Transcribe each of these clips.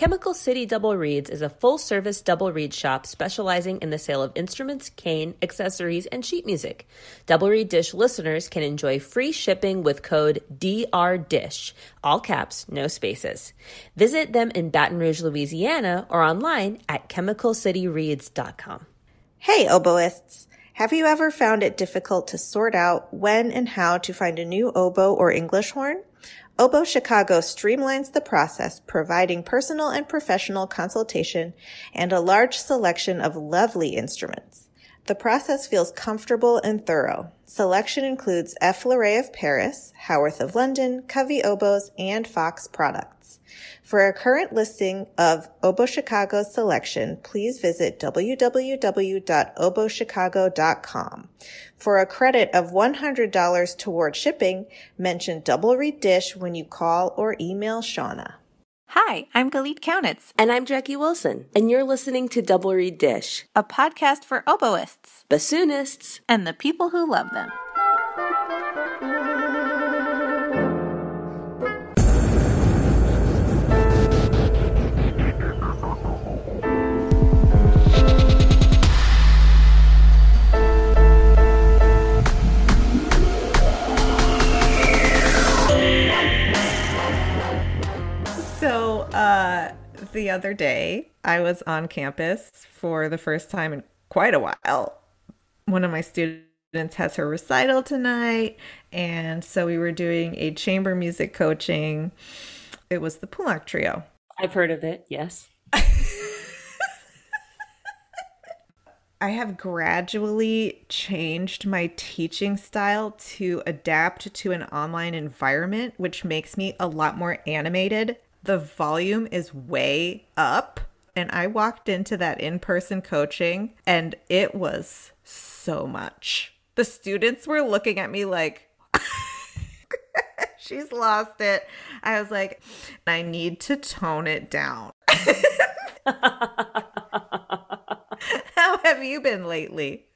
Chemical City Double Reeds is a full-service double reed shop specializing in the sale of instruments, cane, accessories, and sheet music. Double Reed Dish listeners can enjoy free shipping with code DRDISH, all caps, no spaces. Visit them in Baton Rouge, Louisiana, or online at chemicalcityreeds.com. Hey, oboists! Have you ever found it difficult to sort out when and how to find a new oboe or English horn? Oboe Chicago streamlines the process, providing personal and professional consultation and a large selection of lovely instruments. The process feels comfortable and thorough. Selection includes F. Fleuret of Paris, Howarth of London, Covey Oboes, and Fox products. For a current listing of Oboe Chicago's selection, please visit www.oboechicago.com. For a credit of $100 toward shipping, mention Double Reed Dish when you call or email Shauna. Hi, I'm Galit Kaunitz. And I'm Jackie Wilson, and you're listening to Double Reed Dish, a podcast for oboists, bassoonists, and the people who love them. So, the other day, I was on campus for the first time in quite a while. One of my students has her recital tonight, and so we were doing a chamber music coaching. It was the Pulak Trio. I've heard of it, yes. I have gradually changed my teaching style to adapt to an online environment, which makes me a lot more animated. The volume is way up, and I walked into that in-person coaching, and it was so much. The students were looking at me like, she's lost it. I was like, I need to tone it down. How have you been lately?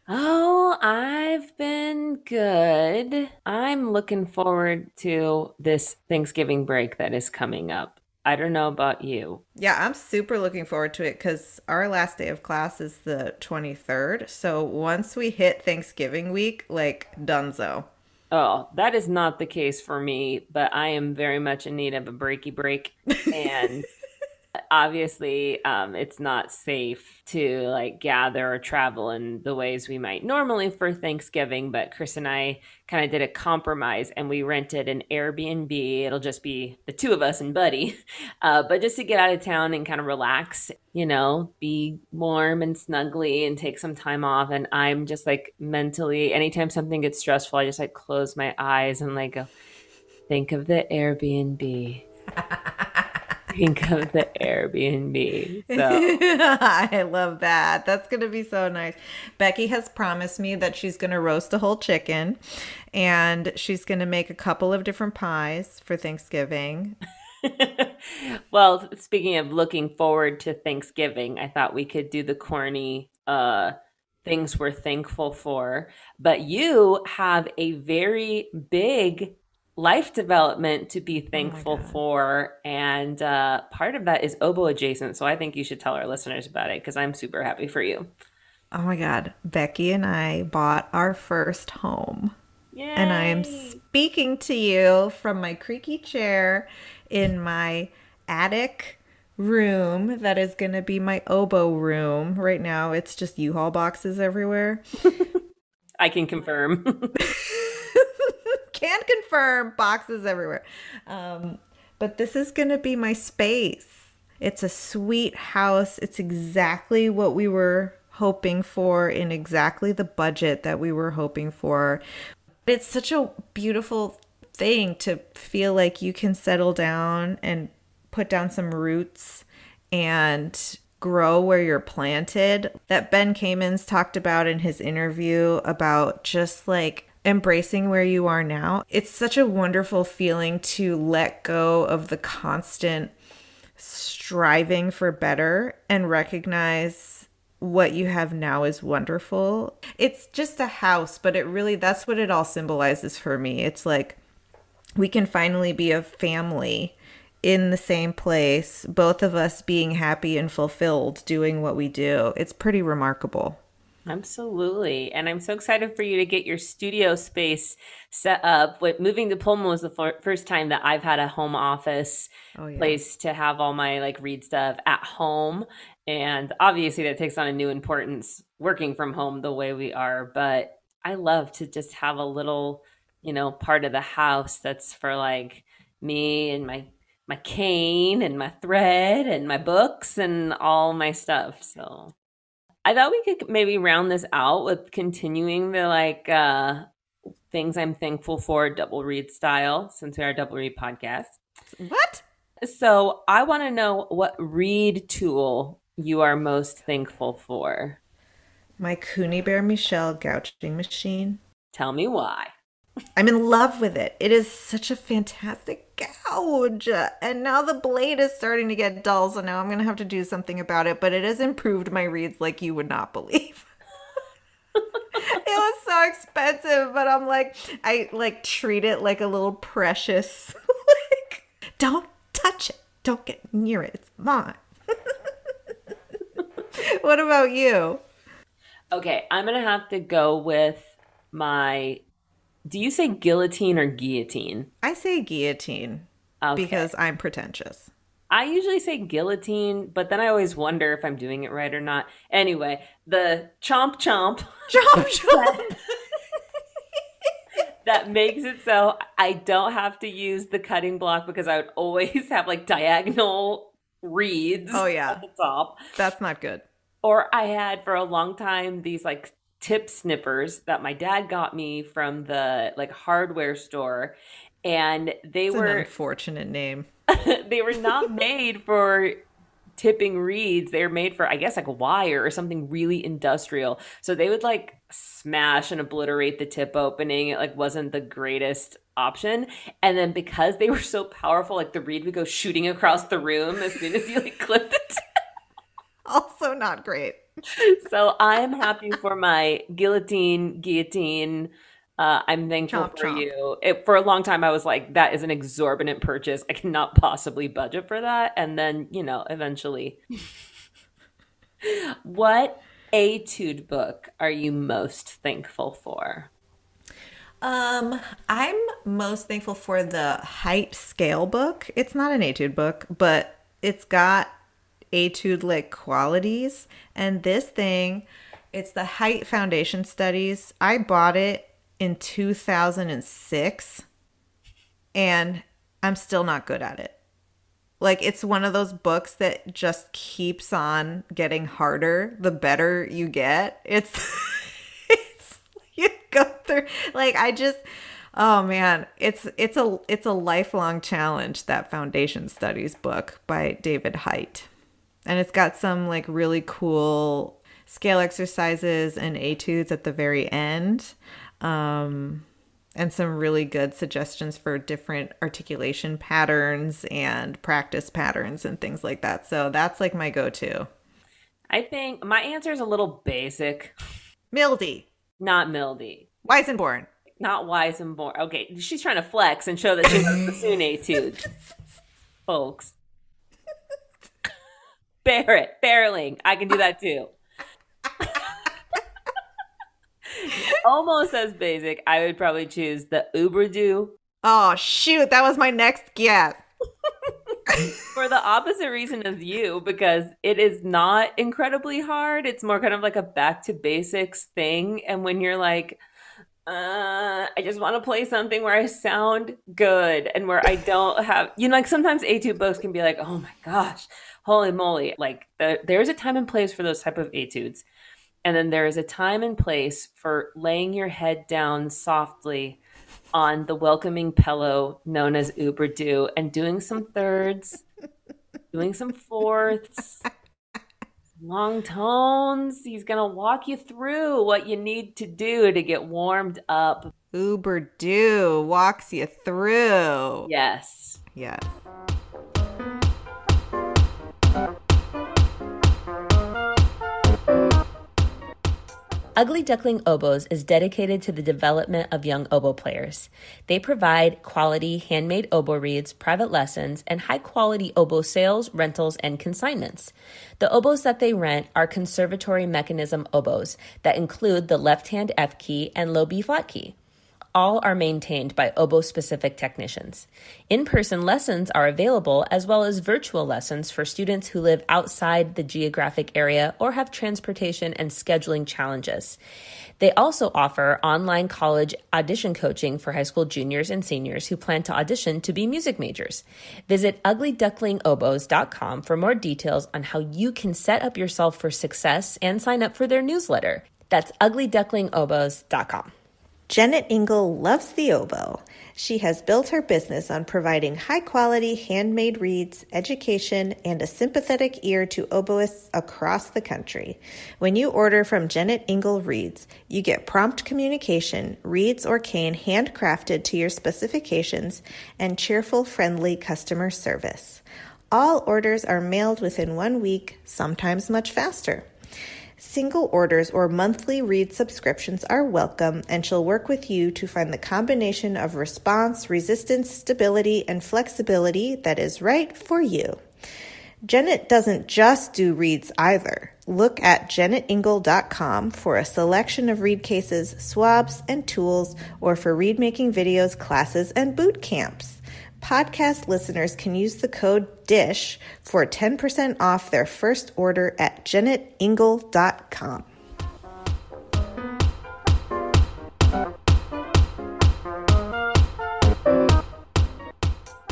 Oh, I've been good. I'm looking forward to this Thanksgiving break that is coming up. I don't know about you. Yeah, I'm super looking forward to it because our last day of class is the 23rd. So once we hit Thanksgiving week, like donezo. Oh, that is not the case for me, but I am very much in need of a breaky break. And obviously, it's not safe to like gather or travel in the ways we might normally for Thanksgiving. But Chris and I kind of did a compromise and we rented an Airbnb. It'll just be the two of us and Buddy, but just to get out of town and kind of relax, you know, be warm and snuggly and take some time off. And I'm just like mentally, anytime something gets stressful, I just like close my eyes and like go, think of the Airbnb. Think of the Airbnb. So I love that. That's going to be so nice. Becky has promised me that she's going to roast a whole chicken and she's going to make a couple of different pies for Thanksgiving. Well, speaking of looking forward to Thanksgiving, I thought we could do the corny things we're thankful for. But you have a very big life development to be thankful for, and part of that is oboe adjacent, so I think you should tell our listeners about it because I'm super happy for you. Oh my God, Becky and I bought our first home. Yay. And I am speaking to you from my creaky chair in my attic room that is going to be my oboe room. Right now it's just U-Haul boxes everywhere. I can confirm. Can confirm, boxes everywhere. But this is going to be my space. It's a sweet house. It's exactly what we were hoping for in exactly the budget that we were hoping for. It's such a beautiful thing to feel like you can settle down and put down some roots and grow where you're planted. That Ben Kamens talked about in his interview about just like embracing where you are now. It's such a wonderful feeling to let go of the constant striving for better and recognize what you have now is wonderful. It's just a house, but it really, that's what it all symbolizes for me. It's like we can finally be a family in the same place, both of us being happy and fulfilled doing what we do. It's pretty remarkable. Absolutely. And I'm so excited for you to get your studio space set up. Moving to Pullman was the first time that I've had a home office place to have all my like read stuff at home. And obviously that takes on a new importance working from home the way we are. But I love to just have a little, part of the house that's for like me and my cane and my thread and my books and all my stuff. So I thought we could maybe round this out with continuing the things I'm thankful for double read style, since we are a double read podcast. What? So I want to know what read tool you are most thankful for. My Cooney Bear Michelle gouging machine. Tell me why. I'm in love with it. It is such a fantastic gouge. And now the blade is starting to get dull, so now I'm going to have to do something about it. But it has improved my reads like you would not believe. It was so expensive, but I treat it like a little precious. Don't touch it. Don't get near it. It's mine. What about you? Okay, I'm going to have to go with my... Do you say guillotine or guillotine? I say guillotine because I'm pretentious. I usually say guillotine, but then I always wonder if I'm doing it right or not. Anyway, the chomp chomp. Chomp chomp. That makes it so I don't have to use the cutting block because I would always have like diagonal reeds at the top. That's not good. Or I had for a long time these like tip snippers that my dad got me from the like hardware store, and It's an unfortunate name. They were not made for tipping reeds. They were made for, I guess, like wire or something really industrial. So they would like smash and obliterate the tip opening. It like wasn't the greatest option. And then because they were so powerful, like the reed would go shooting across the room as soon as you like clipped it. Also not great. So I'm happy for my guillotine. I'm thankful for you. For a long time, I was like, that is an exorbitant purchase. I cannot possibly budget for that. And then, eventually. What Etude book are you most thankful for? I'm most thankful for the height scale book. It's not an Etude book, but it's got Etude-like qualities. And this thing, it's the height foundation studies. I bought it in 2006 and I'm still not good at it. Like, it's one of those books that just keeps on getting harder the better you get. It's you go through oh man, it's a lifelong challenge, that foundation studies book by David Height. And it's got some like really cool scale exercises and etudes at the very end. And some really good suggestions for different articulation patterns and practice patterns and things like that. So that's like my go-to. I think my answer is a little basic. Mildy. Not Mildy. Weisenborn. Not Weisenborn. Okay, she's trying to flex and show that she's a bassoon etude. Folks. Barreling. I can do that too. Almost as basic, I would probably choose the Oboe. Oh, shoot. That was my next guess. For the opposite reason of you, because it is not incredibly hard. It's more kind of like a back to basics thing. And when you're like, I just want to play something where I sound good and where I don't have, like sometimes etude books can be like, oh my gosh, holy moly. Like there's a time and place for those type of etudes. And then there is a time and place for laying your head down softly on the welcoming pillow known as Oboe and doing some thirds, doing some fourths, long tones. He's going to walk you through what you need to do to get warmed up. Oboe walks you through. Yes. Yes. Ugly Duckling Oboes is dedicated to the development of young oboe players. They provide quality handmade oboe reeds, private lessons, and high-quality oboe sales, rentals, and consignments. The oboes that they rent are conservatory mechanism oboes that include the left-hand F key and low B flat key. All are maintained by oboe-specific technicians. In-person lessons are available, as well as virtual lessons for students who live outside the geographic area or have transportation and scheduling challenges. They also offer online college audition coaching for high school juniors and seniors who plan to audition to be music majors. Visit uglyducklingoboes.com for more details on how you can set up yourself for success and sign up for their newsletter. That's uglyducklingoboes.com. Janet Ingle loves the oboe. She has built her business on providing high-quality handmade reeds, education, and a sympathetic ear to oboists across the country. When you order from Janet Ingle Reeds, you get prompt communication, reeds or cane handcrafted to your specifications, and cheerful, friendly customer service. All orders are mailed within 1 week, sometimes much faster. Single orders or monthly read subscriptions are welcome, and she'll work with you to find the combination of response, resistance, stability, and flexibility that is right for you. Janet doesn't just do reeds either. Look at janetingle.com for a selection of reed cases, swabs, and tools, or for reed making videos, classes, and boot camps. Podcast listeners can use the code DISH for 10% off their first order at janetingle.com.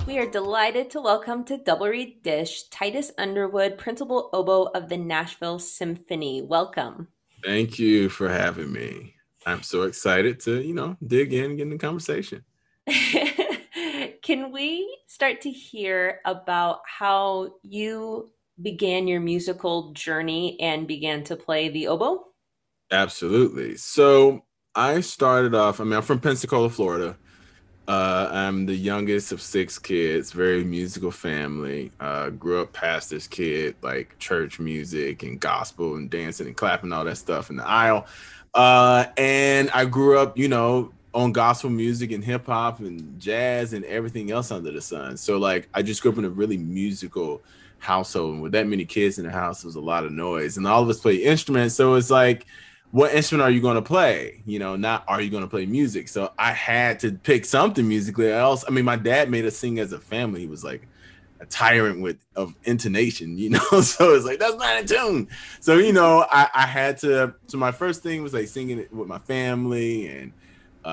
We are delighted to welcome to Double Reed Dish Titus Underwood, Principal Oboe of the Nashville Symphony. Welcome. Thank you for having me. I'm so excited to, dig in and get in the conversation. Can we start to hear about how you began your musical journey and began to play the oboe? Absolutely. So I started off, I'm from Pensacola, Florida. I'm the youngest of 6 kids, very musical family. Grew up pastor's kid, like church music and gospel and dancing and clapping, all that stuff in the aisle. And I grew up, on gospel music and hip hop and jazz and everything else under the sun. So like, I just grew up in a really musical household, and with that many kids in the house, there was a lot of noise, and all of us play instruments. So it's like, what instrument are you going to play? Not are you going to play music? So I had to pick something musically else. My dad made us sing as a family. He was like a tyrant of intonation, so it's like, that's not in tune. So, I had to, so my first thing was like singing it with my family and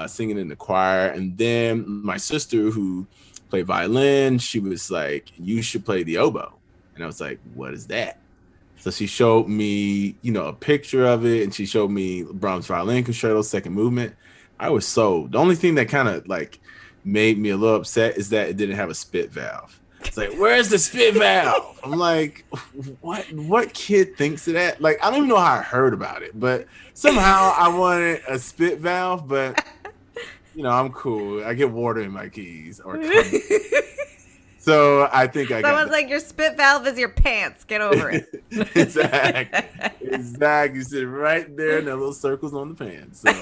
singing in the choir. And then my sister, who played violin, she was like, you should play the oboe. And I was like, what is that? So she showed me, a picture of it, and she showed me Brahms Violin Concerto, second movement. I was sold. The only thing that kind of like made me a little upset is that it didn't have a spit valve. It's like, where's the spit valve? I'm like, what kid thinks of that? Like, I don't even know how I heard about it, but somehow I wanted a spit valve, but I'm cool. I get water in my keys or so I think I got Someone's like, your spit valve is your pants. Get over it. Exactly. You sit right there in the little circles on the pants. So,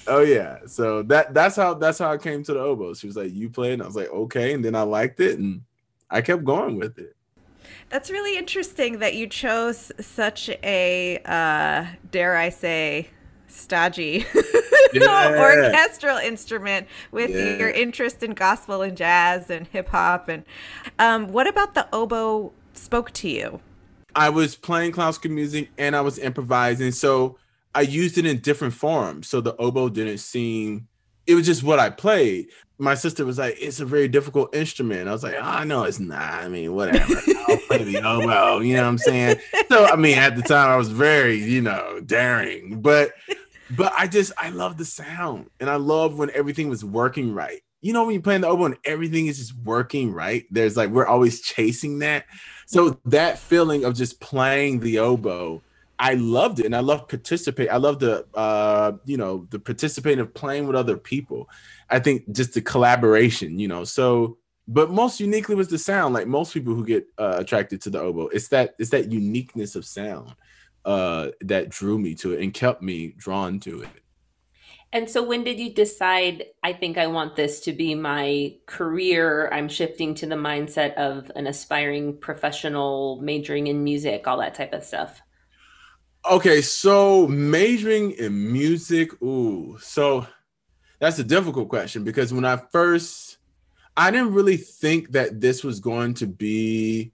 oh yeah. So that's how I came to the oboe. She was like, you play it? And I was like, okay. And then I liked it, and I kept going with it. That's really interesting that you chose such a, dare I say, stodgy orchestral instrument with your interest in gospel and jazz and hip hop. And what about the oboe spoke to you? I was playing classical music and I was improvising, so I used it in different forms. So the oboe didn't seem, it was just what I played. My sister was like, it's a very difficult instrument. I was like, oh, no, it's not. Whatever. I'll play the oboe. You know what I'm saying? So, at the time I was very, daring, but I love the sound, and I love when everything was working right. When you're playing the oboe and everything is just working right, there's like, we're always chasing that. So that feeling of just playing the oboe, I loved it. And I love participate. I love the participating of playing with other people. I think just the collaboration, so, but most uniquely was the sound. Like most people who get attracted to the oboe, it's that uniqueness of sound. that drew me to it and kept me drawn to it. And so when did you decide, I think I want this to be my career? I'm shifting to the mindset of an aspiring professional, majoring in music, all that type of stuff. Okay, so majoring in music, so that's a difficult question because when I didn't really think that this was going to be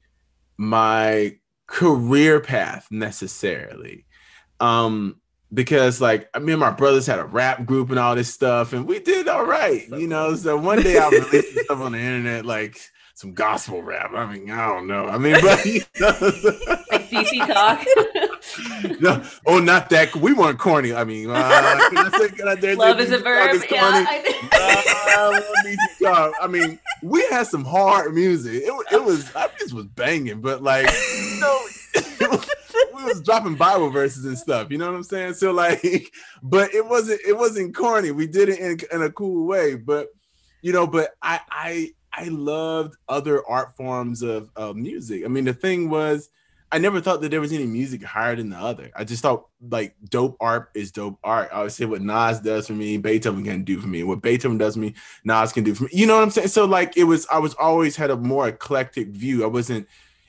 my career path necessarily. Because like me and my brothers had a rap group and all this stuff, and we did all right, you know. So one day I released some stuff on the internet, like some gospel rap. I mean, I don't know. I mean, but you know, like DC Talk. No, not that. We weren't corny. I mean, Love is a verb. Yeah, I mean, we had some hard music. It was banging, but like, you know, we was dropping Bible verses and stuff. You know what I'm saying? So like, but it wasn't corny. We did it in a cool way. But you know, but I loved other art forms of music. I mean, the thing was, I never thought that there was any music higher than the other. I just thought like dope art is dope art. I would say what Nas does for me, Beethoven can do for me. What Beethoven does for me, Nas can do for me. You know what I'm saying? So like I was always had a more eclectic view.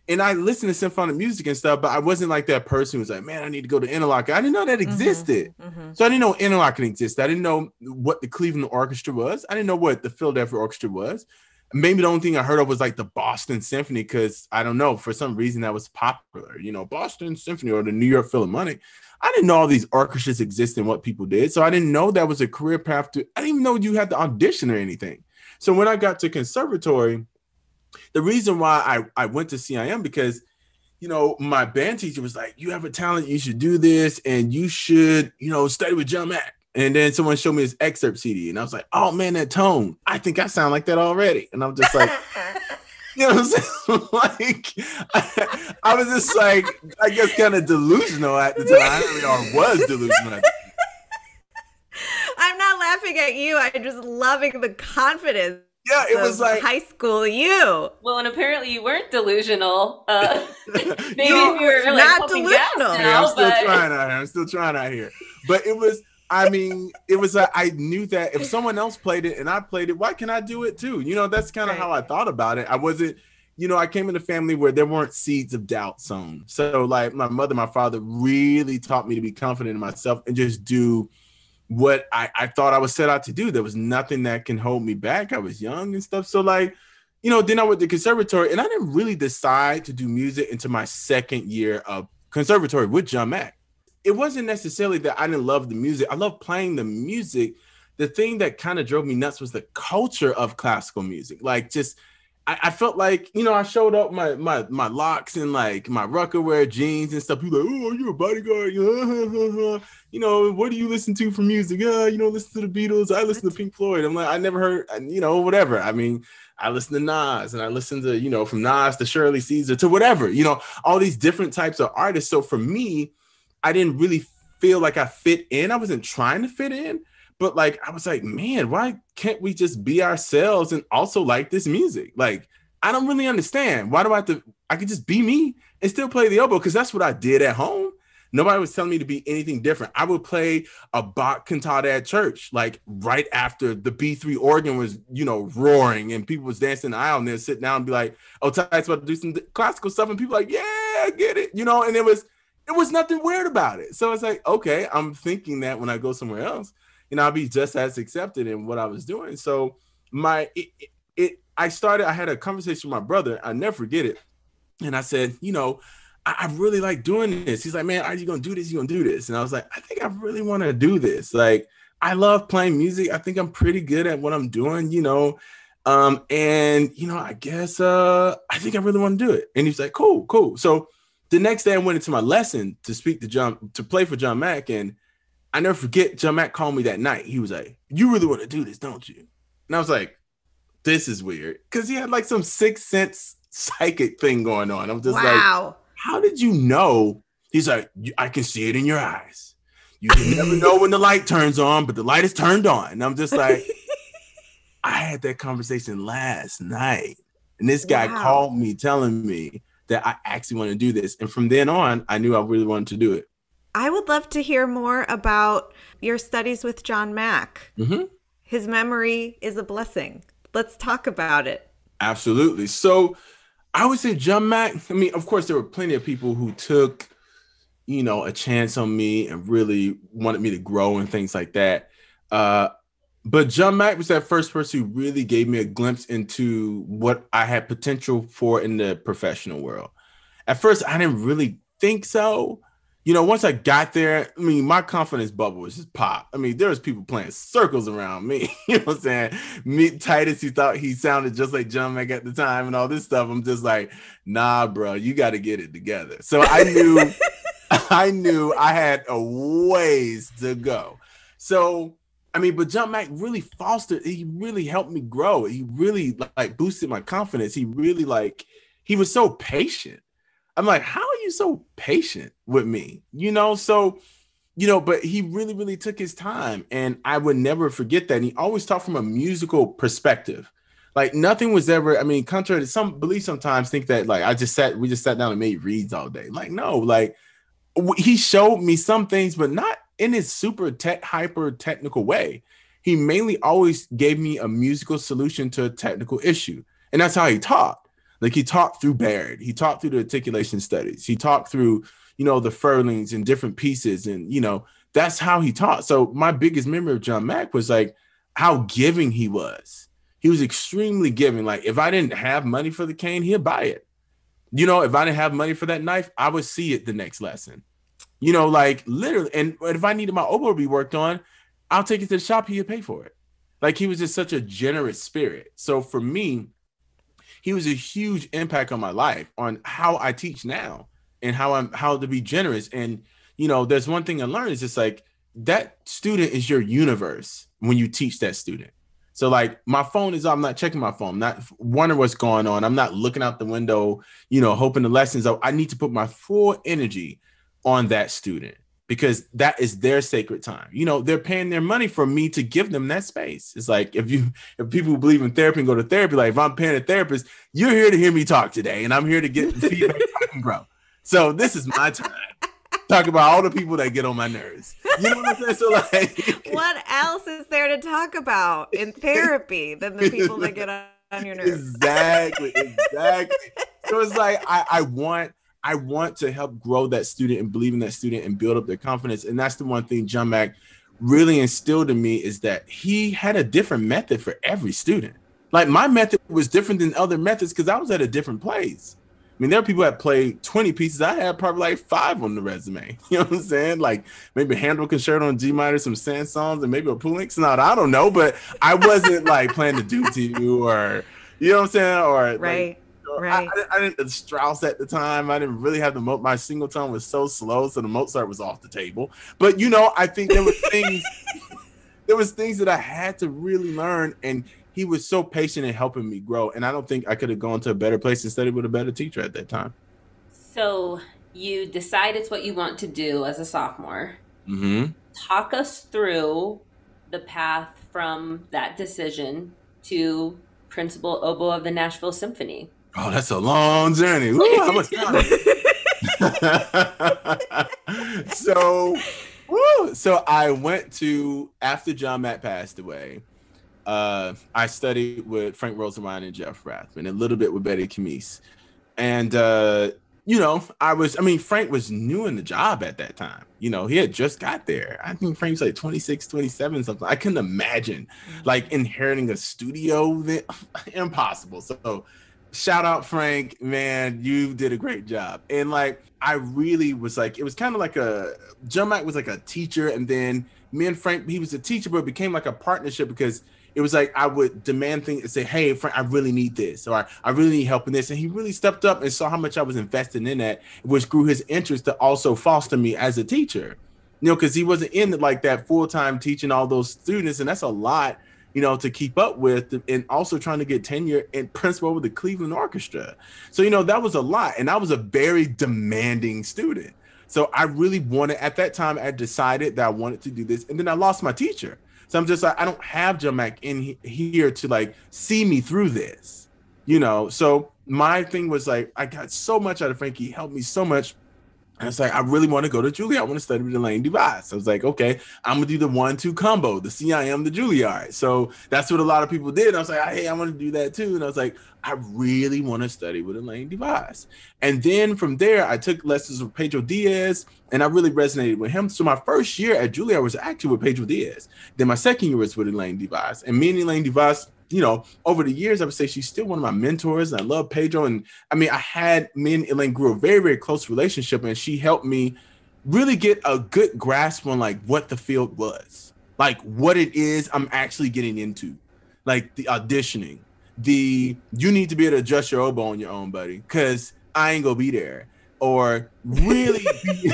And I listened to symphonic music and stuff, but I wasn't like that person who was like, man, I need to go to Interlochen. I didn't know that existed. So I didn't know Interlochen existed. I didn't know what the Cleveland Orchestra was. I didn't know what the Philadelphia Orchestra was. Maybe the only thing I heard of was like the Boston Symphony, because I don't know, for some reason that was popular, you know, Boston Symphony or the New York Philharmonic. I didn't know all these orchestras exist and what people did. So I didn't know that was a career path I didn't even know you had to audition or anything. So when I got to conservatory, the reason why I went to CIM because, you know, my band teacher was like, you have a talent, you should do this, and you should, you know, study with John Mack. And then someone showed me his excerpt CD, and I was like, oh man, that tone. I think I sound like that already. And I'm just like, you know what I'm saying? Like, I was just like, I guess kind of delusional at the time, or was delusional at the time. I'm not laughing at you. I'm just loving the confidence. Yeah, it was like high school you. Well, and apparently you weren't delusional. Maybe if you were like not delusional. Now, I'm still trying out here. But it was, I mean, it was, I knew that if someone else played it and I played it, why can't I do it too? You know, that's kind of how I thought about it. I wasn't, you know, I came in a family where there weren't seeds of doubt sown. So like my mother, my father really taught me to be confident in myself and just do what I thought I was set out to do. There was nothing that can hold me back. I was young and stuff. So like, you know, then I went to conservatory and I didn't really decide to do music until my second year of conservatory with John Mack. It wasn't necessarily that I didn't love the music. I love playing the music. The thing that kind of drove me nuts was the culture of classical music. Like just, I felt like, you know, I showed up my locks and like my rucker wear jeans and stuff. People like, oh, you're a bodyguard. You know, what do you listen to for music? You know, listen to the Beatles. I listen to Pink Floyd. I'm like, I never heard, you know, whatever. I mean, I listen to Nas and I listen to, you know, from Nas to Shirley Caesar to whatever, you know, all these different types of artists. So for me, I didn't really feel like I fit in. I wasn't trying to fit in. But like, I was like, man, why can't we just be ourselves and also like this music? Like, I don't really understand. Why do I have to, I could just be me and still play the oboe because that's what I did at home. Nobody was telling me to be anything different. I would play a Bach cantata at church, like right after the B3 organ was, you know, roaring and people was dancing the aisle and then sit down and be like, oh, Titus about to do some classical stuff. And people like, yeah, I get it. You know, and it was nothing weird about it. So it's like, okay, I'm thinking that when I go somewhere else, you know, I'll be just as accepted in what I was doing. So I had a conversation with my brother. I never forget it. And I said, you know, I really like doing this. He's like, man, are you going to do this? You going to do this? And I was like, I think I really want to do this. Like, I love playing music. I think I'm pretty good at what I'm doing, you know? And, you know, I guess, I think I really want to do it. And he's like, cool. So the next day I went into my lesson to play for John Mack. And I never forget, John Mack called me that night. He was like, you really want to do this, don't you? And I was like, this is weird. Because he had like some sixth sense psychic thing going on. I'm just like, how did you know? He's like, I can see it in your eyes. You can never know when the light turns on, but the light is turned on. And I'm just like, I had that conversation last night. And this guy called me telling me that I actually want to do this. And from then on, I knew I really wanted to do it. I would love to hear more about your studies with John Mack. Mm-hmm. His memory is a blessing. Let's talk about it. Absolutely. So I would say John Mack, I mean, of course, there were plenty of people who took, a chance on me and really wanted me to grow and things like that. But John Mack was that first person who really gave me a glimpse into what I had potential for in the professional world. At first, I didn't really think so. Once I got there, I mean, my confidence bubble was just pop. I mean, there was people playing circles around me. You know what I'm saying? Meet Titus, he thought he sounded just like John Mack at the time and all this stuff. I'm just like, nah, bro, you got to get it together. So I knew, I knew I had a ways to go. So, I mean, but John Mack really he really helped me grow. He really like boosted my confidence. He really he was so patient. I'm like, how are you so patient with me? But he really, really took his time, and I would never forget that. And he always talked from a musical perspective. Like nothing was ever, I mean, contrary to some beliefs sometimes think that like we just sat down and made reads all day. Like, no, like he showed me some things, but not in his super hyper technical way. He mainly always gave me a musical solution to a technical issue. And that's how he taught. Like he talked through Baird, he talked through the articulation studies, he talked through, the furlings and different pieces. And, that's how he taught. So my biggest memory of John Mack was like how giving he was. He was extremely giving. Like if I didn't have money for the cane, he'd buy it. If I didn't have money for that knife, I would see it the next lesson. Like literally. And if I needed my oboe to be worked on, I'll take it to the shop. He'd pay for it. Like he was just such a generous spirit. So for me, he was a huge impact on my life, on how I teach now and how to be generous. And, there's one thing I learned is just like that student is your universe when you teach that student. So like my phone is, I'm not checking my phone. I'm not wondering what's going on. I'm not looking out the window, hoping the lessons. I need to put my full energy on that student because that is their sacred time. They're paying their money for me to give them that space. It's like if people believe in therapy and go to therapy, like if I'm paying a therapist, you're here to hear me talk today, and I'm here to get the feedback I can grow. So this is my time. Talk about all the people that get on my nerves. You know what I'm saying? So like, what else is there to talk about in therapy than the people that get on your nerves? Exactly. So it's like I want to help grow that student and believe in that student and build up their confidence. And that's the one thing John Mack really instilled in me is that he had a different method for every student. Like my method was different than other methods because I was at a different place. I mean, there are people that played 20 pieces. I had probably like 5 on the resume. You know what I'm saying? Like maybe a Handel concerto on G minor, some Sand songs, and maybe a Poulenc sonata. I don't know, but I wasn't like playing the Duke to you or, you know what I'm saying? Or right. Like, right. I didn't Strauss at the time. I didn't really have my single tone was so slow, so the Mozart was off the table. But I think there was things that I had to really learn, and he was so patient in helping me grow. And I don't think I could have gone to a better place and studied with a better teacher at that time. So you decide it's what you want to do as a sophomore. Mm-hmm. Talk us through the path from that decision to principal oboe of the Nashville Symphony. Oh, that's a long journey. Ooh, how much time? So I went to, after John Mack passed away, I studied with Frank Rosenwein and Jeff Rathman, a little bit with Betty Camise. And, Frank was new in the job at that time. He had just got there. I think Frank's like 26, 27, something. I couldn't imagine like inheriting a studio. Impossible. So shout out Frank, man, you did a great job. And like, I really was like, it was kind of like John Mack was like a teacher. And then me and Frank, he was a teacher, but it became like a partnership because it was like I would demand things and say, hey, Frank, I really need this, or I really need help in this. And he really stepped up and saw how much I was investing in that, which grew his interest to also foster me as a teacher, because he wasn't in like that full-time teaching all those students. And that's a lot, to keep up with, and also trying to get tenure and principal with the Cleveland Orchestra. So, that was a lot. And I was a very demanding student. So I really wanted, at that time, I decided that I wanted to do this. And then I lost my teacher. So I'm just like, I don't have John Mack in here to like see me through this, So my thing was like, I got so much out of Frankie. He helped me so much. And it's like, I really want to go to Juilliard. I want to study with Elaine Device. I was like, okay, I'm gonna do the 1-2 combo, the CIM, the Juilliard. So that's what a lot of people did. And I was like, hey, I want to do that too. And I was like, I really want to study with Elaine Device. And then from there, I took lessons with Pedro Diaz, and I really resonated with him. So my first year at Juilliard was actually with Pedro Diaz. Then my second year was with Elaine Device. And me and Elaine Device, you know, over the years, I would say she's still one of my mentors. And I love Pedro. And I mean, me and Elaine grew a very, very close relationship. And she helped me really get a good grasp on like what the field was, like what it is I'm actually getting into, like the auditioning, you need to be able to adjust your oboe on your own, buddy, because I ain't gonna be there. Or really,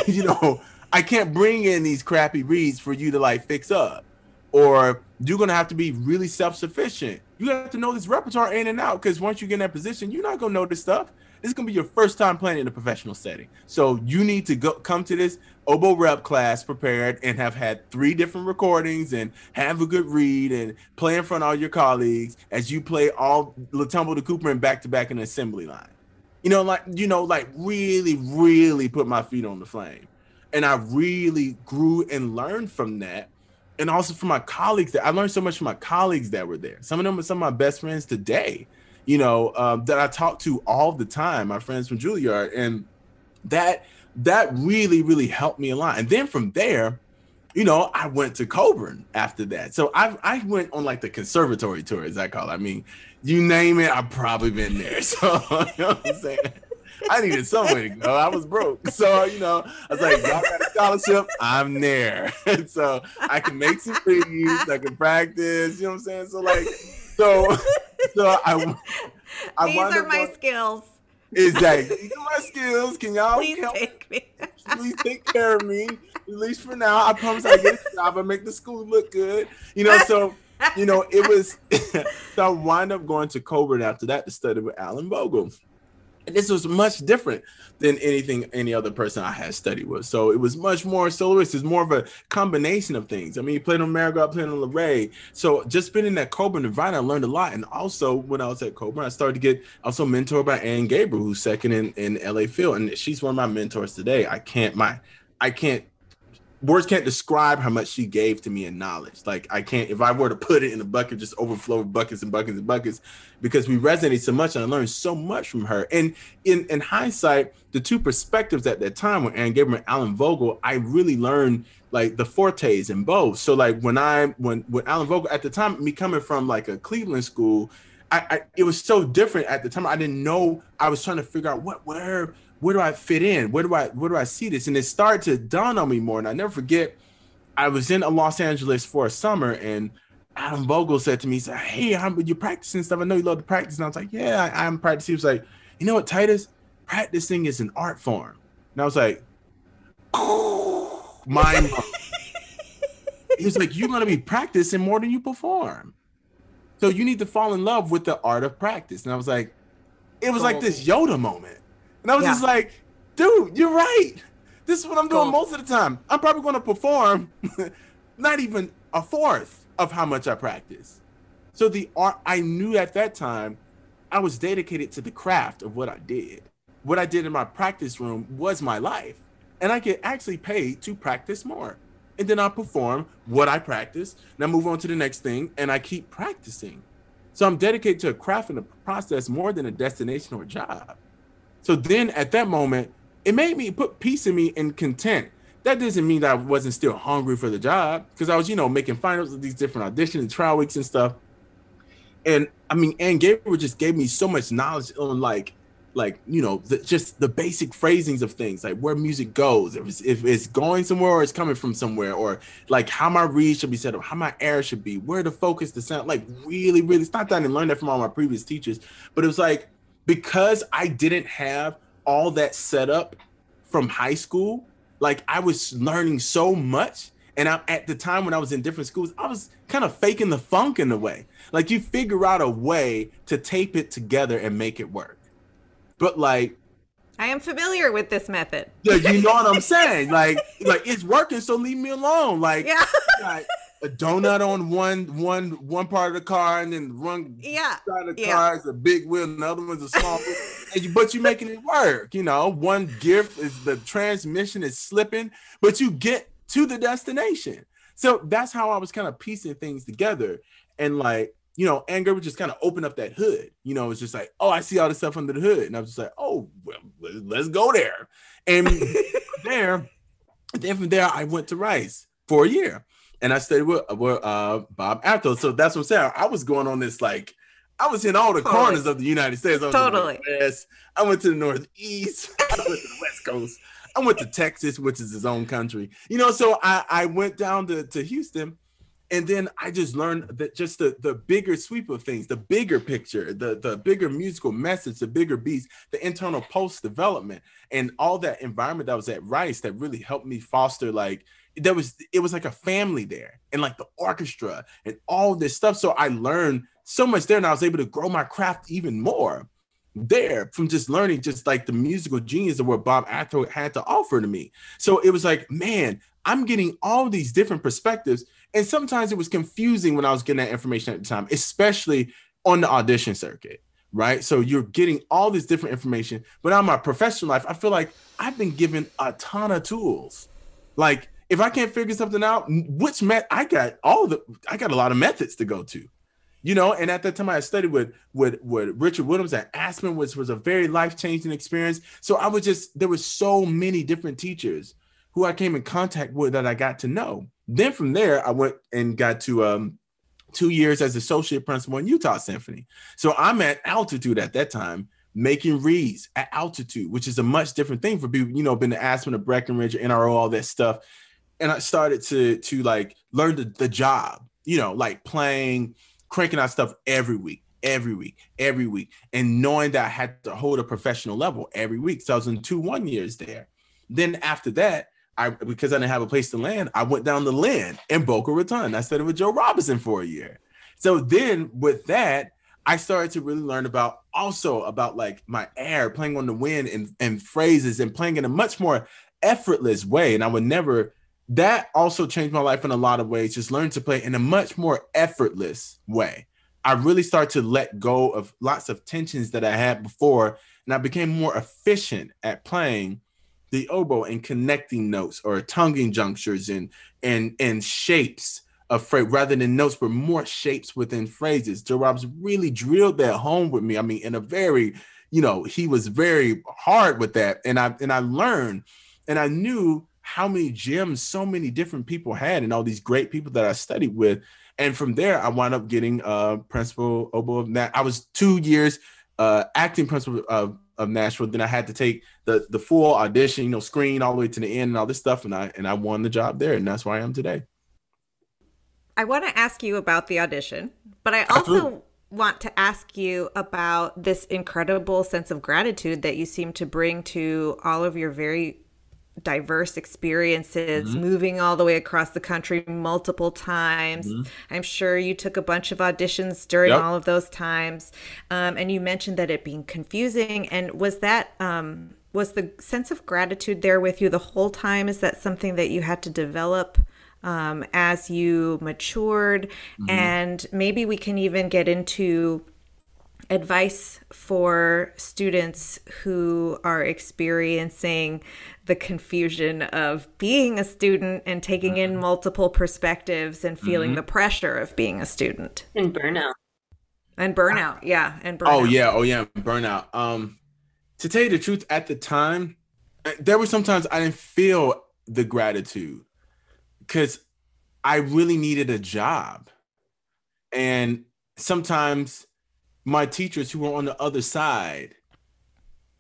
you know, I can't bring in these crappy reads for you to like fix up. Or you're gonna have to be really self-sufficient. You have to know this repertoire in and out, because once you get in that position, you're not gonna know this stuff. This is gonna be your first time playing in a professional setting. So you need to come to this oboe rep class prepared and have had 3 different recordings and have a good read and play in front of all your colleagues as you play all Le Tumble de Cooper and back to back in the assembly line. Like really, really put my feet on the flame. And I really grew and learned from that. And also from my colleagues, that I learned so much from my colleagues that were there. Some of them are some of my best friends today, that I talk to all the time, my friends from Juilliard. And that really, really helped me a lot. And then from there, I went to Coburn after that. So I went on like the conservatory tour, as I call it. I mean, you name it, I've probably been there. So, you know what I'm saying? I needed somewhere to go. I was broke. So, I was like, y'all got a scholarship, I'm there. So I can make some reads, I can practice, you know what I'm saying? So I These are my skills. Exactly. These are my skills. Can y'all Please help? take me. Please take care of me. At least for now. I promise I'll get a job. I'll make the school look good. It was so I wound up going to Coburn after that to study with Alan Vogel. And this was much different than any other person I had studied with. So it was much more soloist. It's more of a combination of things. I mean, you played on Marigold, played on Larray. So just being in that Coburn environment, I learned a lot. And also when I was at Coburn, I started to get also mentored by Ann Gabriel, who's second in LA Phil. And she's one of my mentors today. Words can't describe how much she gave to me in knowledge. Like I can't, if I were to put it in a bucket, just overflow with buckets and buckets and buckets, because we resonated so much and I learned so much from her. And in hindsight, the 2 perspectives at that time with Ann Gabriel and Alan Vogel, I really learned like the fortes in both. So like when Alan Vogel at the time, me coming from like a Cleveland school, it was so different at the time. I didn't know. I was trying to figure out where do I fit in? Where do I see this? And it started to dawn on me more. And I never forget, I was in Los Angeles for a summer, and Adam Vogel said to me, he said, hey, you're practicing stuff. I know you love to practice. And I was like, yeah, I'm practicing. He was like, you know what, Titus? Practicing is an art form. And I was like, mind blown. He was like, you're going to be practicing more than you perform. So you need to fall in love with the art of practice. And I was like, it was like this Yoda moment. And I was just like, dude, you're right. This is what I'm doing most of the time. I'm probably going to perform not even a fourth of how much I practice. So the art, I knew at that time, I was dedicated to the craft of what I did. What I did in my practice room was my life. And I get actually paid to practice more. And then I perform what I practice. And I move on to the next thing, and I keep practicing. So I'm dedicated to a craft and a process more than a destination or a job. So then at that moment, it made me put peace in me and content. That doesn't mean that I wasn't still hungry for the job, because I was, making finals of these different auditions and trial weeks and stuff. And I mean, Ann Gabriel just gave me so much knowledge on just the basic phrasings of things, like where music goes, if it's going somewhere or it's coming from somewhere, or like how my read should be set up, how my air should be, where to focus the sound, like really, really. It's not that I didn't learn that from all my previous teachers, but it was like, because I didn't have all that set up from high school, like I was learning so much. And at the time when I was in different schools, I was kind of faking the funk in a way. Like you figure out a way to tape it together and make it work. But like, I am familiar with this method. Yeah, you know what I'm saying? Like it's working, so leave me alone. Like, yeah. Like a donut on one part of the car, and then one side of the car is a big wheel, and the other one's a small wheel. but you're making it work. One gift is the transmission is slipping, but you get to the destination. So that's how I was kind of piecing things together. And like, anger would just kind of open up that hood. It's just like, oh, I see all this stuff under the hood. And I was just like, oh, well, let's go there. And then from there, I went to Rice for a year. And I studied with Bob Afto. So that's what I'm saying. I was going on this, like, I was in all the corners of the United States. I was in the Midwest. I went to the Northeast. I went to the West Coast. I went to Texas, which is his own country. So I went down to Houston. And then I just learned that just the bigger sweep of things, the bigger picture, the bigger musical message, the bigger beats, the internal post development, and all that environment that was at Rice that really helped me foster, like, it was like a family there, and like the orchestra and all this stuff. So I learned so much there, and I was able to grow my craft even more there from just learning just like the musical genius of what Bob Athro had to offer to me. So it was like, man, I'm getting all these different perspectives. And sometimes it was confusing when I was getting that information at the time, especially on the audition circuit, right? So you're getting all this different information, but on my professional life, I feel like I've been given a ton of tools. Like, if I can't figure something out, I got a lot of methods to go to. And at that time I studied with Richard Williams at Aspen, which was a very life-changing experience. So there were so many different teachers who I came in contact with that I got to know. Then from there, I went and got to 2 years as associate principal in Utah Symphony. So I'm at Altitude at that time, making reads at Altitude, which is a much different thing for people, been to Aspen or Breckenridge or NRO, all that stuff. And I started to like learn the job, like playing, cranking out stuff every week, and knowing that I had to hold a professional level every week. So I was in 1 years there. Then after that, because I didn't have a place to land, I went down to Lynn in Boca Raton. I studied with Joe Robinson for a year. So then with that, I started to really learn about like my air, playing on the wind and phrases, and playing in a much more effortless way. And that also changed my life in a lot of ways, just learning to play in a much more effortless way. I really started to let go of lots of tensions that I had before, and I became more efficient at playing the oboe and connecting notes or tonguing junctures and shapes of phrase rather than notes, but more shapes within phrases. Joe Robbins really drilled that home with me. I mean, in a very, he was very hard with that. And I learned, and I knew how many gems so many different people had, and all these great people that I studied with. And from there, I wound up getting principal oboe of that. I was 2 years acting principal of Nashville. Then I had to take the full audition, screen all the way to the end and all this stuff. And I won the job there. And that's where I am today. I want to ask you about the audition, but I also want to ask you about this incredible sense of gratitude that you seem to bring to all of your very diverse experiences, moving all the way across the country multiple times. I'm sure you took a bunch of auditions during all of those times. And you mentioned that it being confusing. And was the sense of gratitude there with you the whole time? Is that something that you had to develop as you matured? And maybe we can even get into advice for students who are experiencing the confusion of being a student and taking in multiple perspectives and feeling the pressure of being a student. And burnout. And burnout, yeah. And burnout. Oh yeah, burnout. To tell you the truth, at the time, there were sometimes I didn't feel the gratitude because I really needed a job. And sometimes my teachers who were on the other side,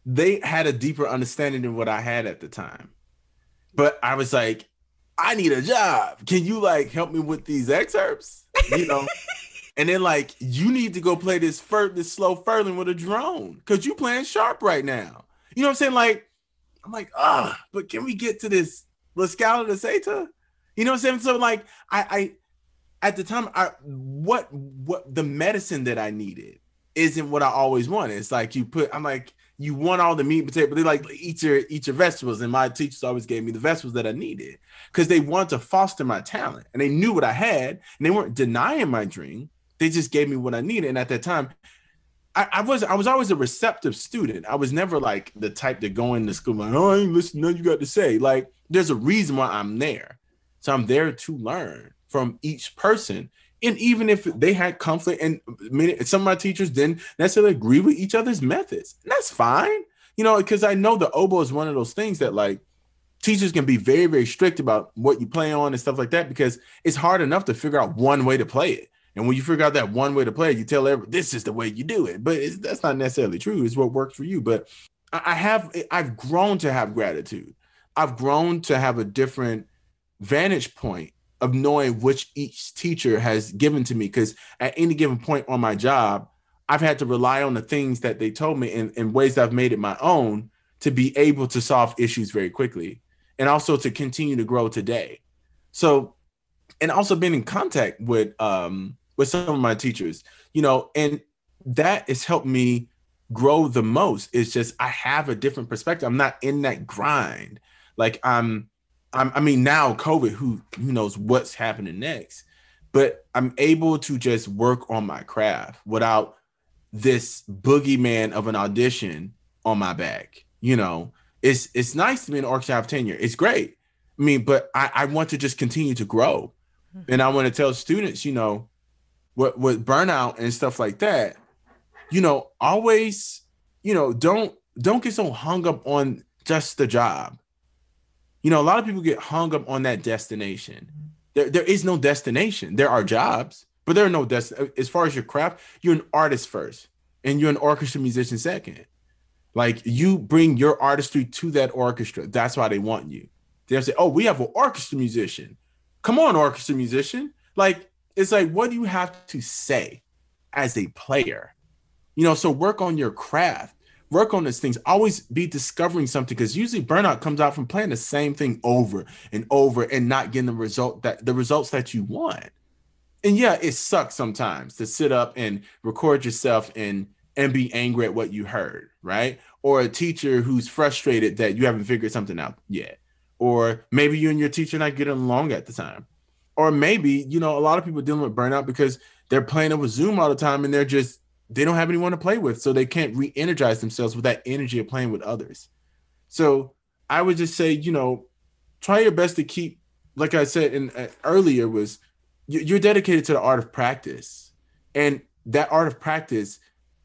they had a deeper understanding than what I had at the time. But I was like, I need a job. Can you like help me with these excerpts? And then like, you need to go play this slow furling with a drone because you playing sharp right now. You know what I'm saying? Like, I'm like, but can we get to this La Scala de Seta? You know what I'm saying? So like, I at the time, what the medicine that I needed isn't what I always wanted. It's like you want all the meat and potato, but they like eat your vegetables. And my teachers always gave me the vegetables that I needed because they wanted to foster my talent and they knew what I had and they weren't denying my dream. They just gave me what I needed. And at that time, I was always a receptive student. I was never like the type to go into school like, oh, I ain't listening to nothing you got to say. Like, there's a reason why I'm there. So I'm there to learn from each person. And even if they had conflict, and some of my teachers didn't necessarily agree with each other's methods, and that's fine. Because I know the oboe is one of those things that like teachers can be very, very strict about what you play on and stuff like that, because it's hard enough to figure out one way to play it. And when you figure out that one way to play it, you tell everyone this is the way you do it. But that's not necessarily true. It's what works for you. But I've grown to have gratitude. I've grown to have a different vantage point of knowing which each teacher has given to me. Because at any given point on my job, I've had to rely on the things that they told me in ways that I've made it my own to be able to solve issues very quickly, and also to continue to grow today. So, and also been in contact with some of my teachers, and that has helped me grow the most. It's just I have a different perspective. I'm not in that grind. Like I mean, now COVID, who knows what's happening next, but I'm able to just work on my craft without this boogeyman of an audition on my back. It's nice to be an orchestra have tenure. It's great. I mean, but I want to just continue to grow. And I want to tell students, with burnout and stuff like that, always, don't get so hung up on just the job. A lot of people get hung up on that destination. There is no destination. There are jobs, but there are no as far as your craft, you're an artist first, and you're an orchestra musician second. Like, you bring your artistry to that orchestra. That's why they want you. They'll say, oh, we have an orchestra musician. Come on, orchestra musician. Like, it's like, what do you have to say as a player? So work on your craft. Work on these things. Always be discovering something, because usually burnout comes out from playing the same thing over and over and not getting the results that you want. And yeah, it sucks sometimes to sit up and record yourself and be angry at what you heard, right? Or a teacher who's frustrated that you haven't figured something out yet. Or maybe you and your teacher not getting along at the time. Or maybe, a lot of people dealing with burnout because they're playing over Zoom all the time, and they don't have anyone to play with, so they can't re-energize themselves with that energy of playing with others. So I would just say, try your best to keep, like I said earlier, was you're dedicated to the art of practice. And that art of practice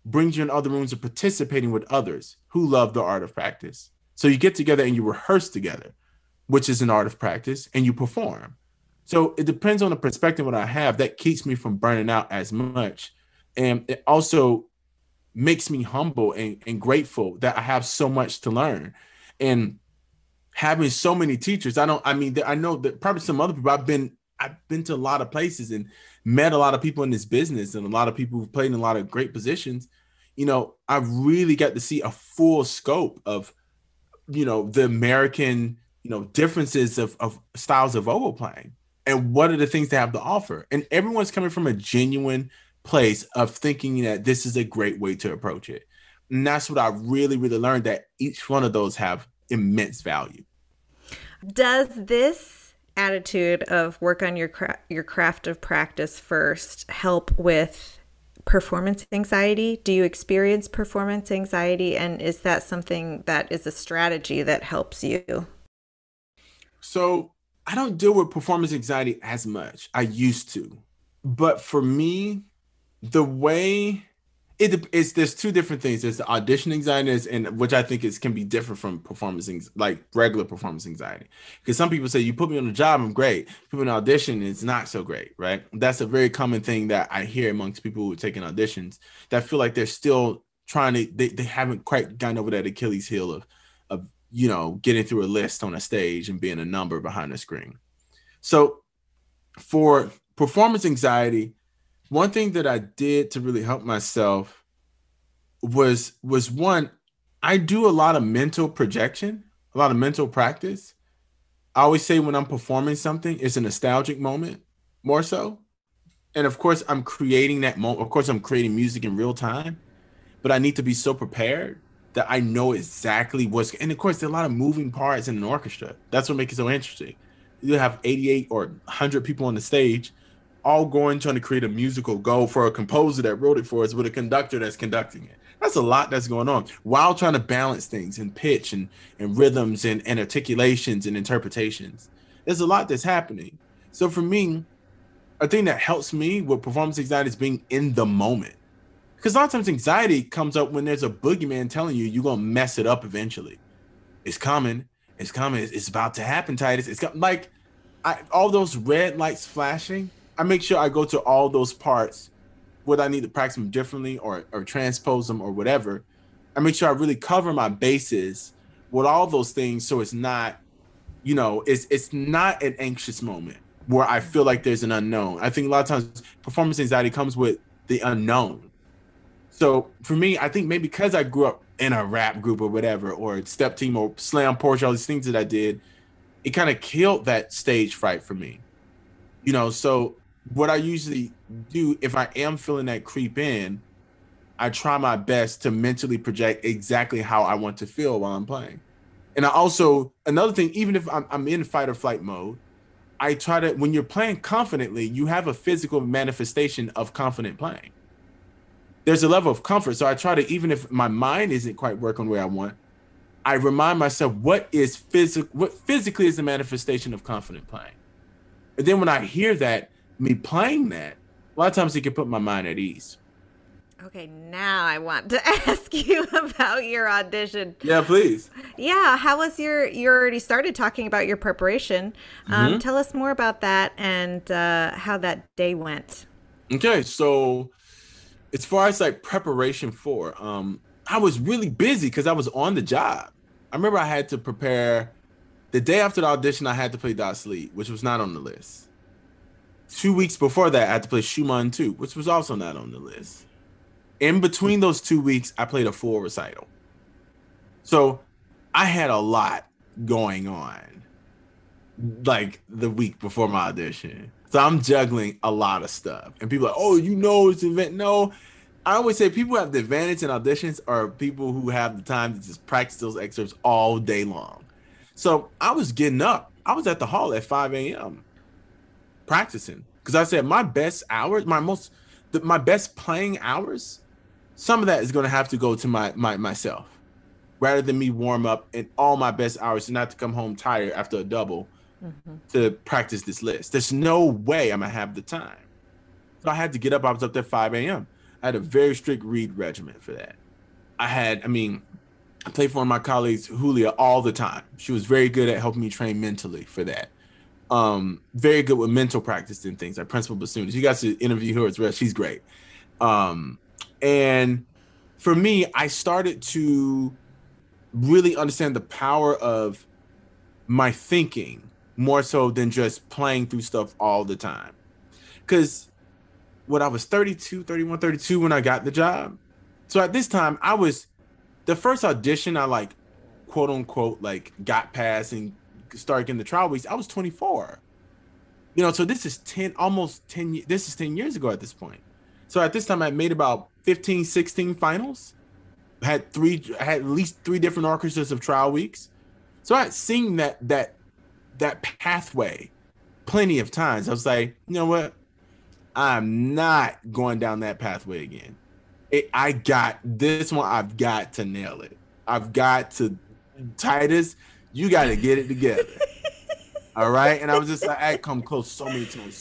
brings you in other rooms of participating with others who love the art of practice. So you get together and you rehearse together, which is an art of practice, and you perform. So it depends on the perspective that I have that keeps me from burning out as much. And it also makes me humble and grateful that I have so much to learn. And having so many teachers, I know that probably some other people, I've been to a lot of places and met a lot of people in this business, and a lot of people who've played in a lot of great positions. I've really got to see a full scope of, the American, differences of styles of oboe playing, and what are the things they have to offer. And everyone's coming from a genuine place of thinking that this is a great way to approach it. And that's what I really, really learned, that each one of those have immense value. Does this attitude of work on your craft of practice first help with performance anxiety? Do you experience performance anxiety? And is that something that is a strategy that helps you? So I don't deal with performance anxiety as much. I used to. But for me, the way there's two different things. There's the audition anxiety, and which I think can be different from like regular performance anxiety. Because some people say, you put me on the job, I'm great. People in audition, it's not so great, right? That's a very common thing that I hear amongst people who are taking auditions, that feel like they're still trying to, they haven't quite gotten over that Achilles heel of getting through a list on a stage and being a number behind the screen. So for performance anxiety, one thing that I did to really help myself was one, I do a lot of mental projection, a lot of mental practice. I always say when I'm performing something, it's a nostalgic moment more so. And of course, I'm creating that moment. Of course, I'm creating music in real time, but I need to be so prepared that I know exactly and of course, there are a lot of moving parts in an orchestra. That's what makes it so interesting. You have 88 or 100 people on the stage, all going trying to create a musical goal for a composer that wrote it for us with a conductor that's conducting it. That's a lot that's going on while trying to balance things and pitch and rhythms and articulations and interpretations. There's a lot that's happening. So for me, a thing that helps me with performance anxiety is being in the moment. Because a lot of times anxiety comes up when there's a boogeyman telling you you're going to mess it up eventually. It's coming. It's coming. It's about to happen, Titus. Like all those red lights flashing. I make sure I go to all those parts, whether I need to practice them differently or transpose them or whatever. I make sure I really cover my bases with all those things, so it's not, it's not an anxious moment where I feel like there's an unknown. I think a lot of times performance anxiety comes with the unknown. So for me, I think maybe because I grew up in a rap group or whatever, or step team or slam poetry, all these things that I did, it kind of killed that stage fright for me. So what I usually do if I am feeling that creep in, I try my best to mentally project exactly how I want to feel while I'm playing. And I also, another thing, even if I'm in fight or flight mode, I try to, when you're playing confidently, you have a physical manifestation of confident playing. There's a level of comfort. So I try to, even if my mind isn't quite working where I want, I remind myself what physically is the manifestation of confident playing. And then when I hear that, me playing that, a lot of times it can put my mind at ease. Okay, now I want to ask you about your audition. Yeah, please. Yeah, how was you already started talking about your preparation. Tell us more about that and how that day went. Okay, so as far as like preparation for, I was really busy because I was on the job. I remember I had to prepare the day after the audition. I had to play Das Lied, which was not on the list. 2 weeks before that, I had to play Schumann 2, which was also not on the list. In between those 2 weeks, I played a full recital. So I had a lot going on, like the week before my audition. So I'm juggling a lot of stuff. And people are like, oh, it's an event. No, I always say people who have the advantage in auditions are people who have the time to just practice those excerpts all day long. So I was getting up. I was at the hall at 5 a.m. practicing. Because I said my best hours, my best playing hours, some of that is going to have to go to myself rather than me warm up and all my best hours and not to come home tired after a double to practice this list. There's no way I'm going to have the time. So I had to get up. I was up there at 5 a.m. I had a very strict read regimen for that. I played for one of my colleagues, Julia, all the time. She was very good at helping me train mentally for that. Very good with mental practice and things like Principal Bassoon. You guys should interview her as well. She's great. And for me, I started to really understand the power of my thinking more so than just playing through stuff all the time. Because when I was 32 when I got the job. So at this time, the first audition I like, quote unquote, like got past and started getting the trial weeks, I was 24. So this is 10 years ago at this point. So at this time I made about 15, 16 finals. I had at least 3 different orchestras of trial weeks. So I had seen that pathway plenty of times. I was like, you know what? I'm not going down that pathway again. I got this one. I've got to nail it. I've got to, Titus, you got to get it together. All right. And I was just like, I come close so many times.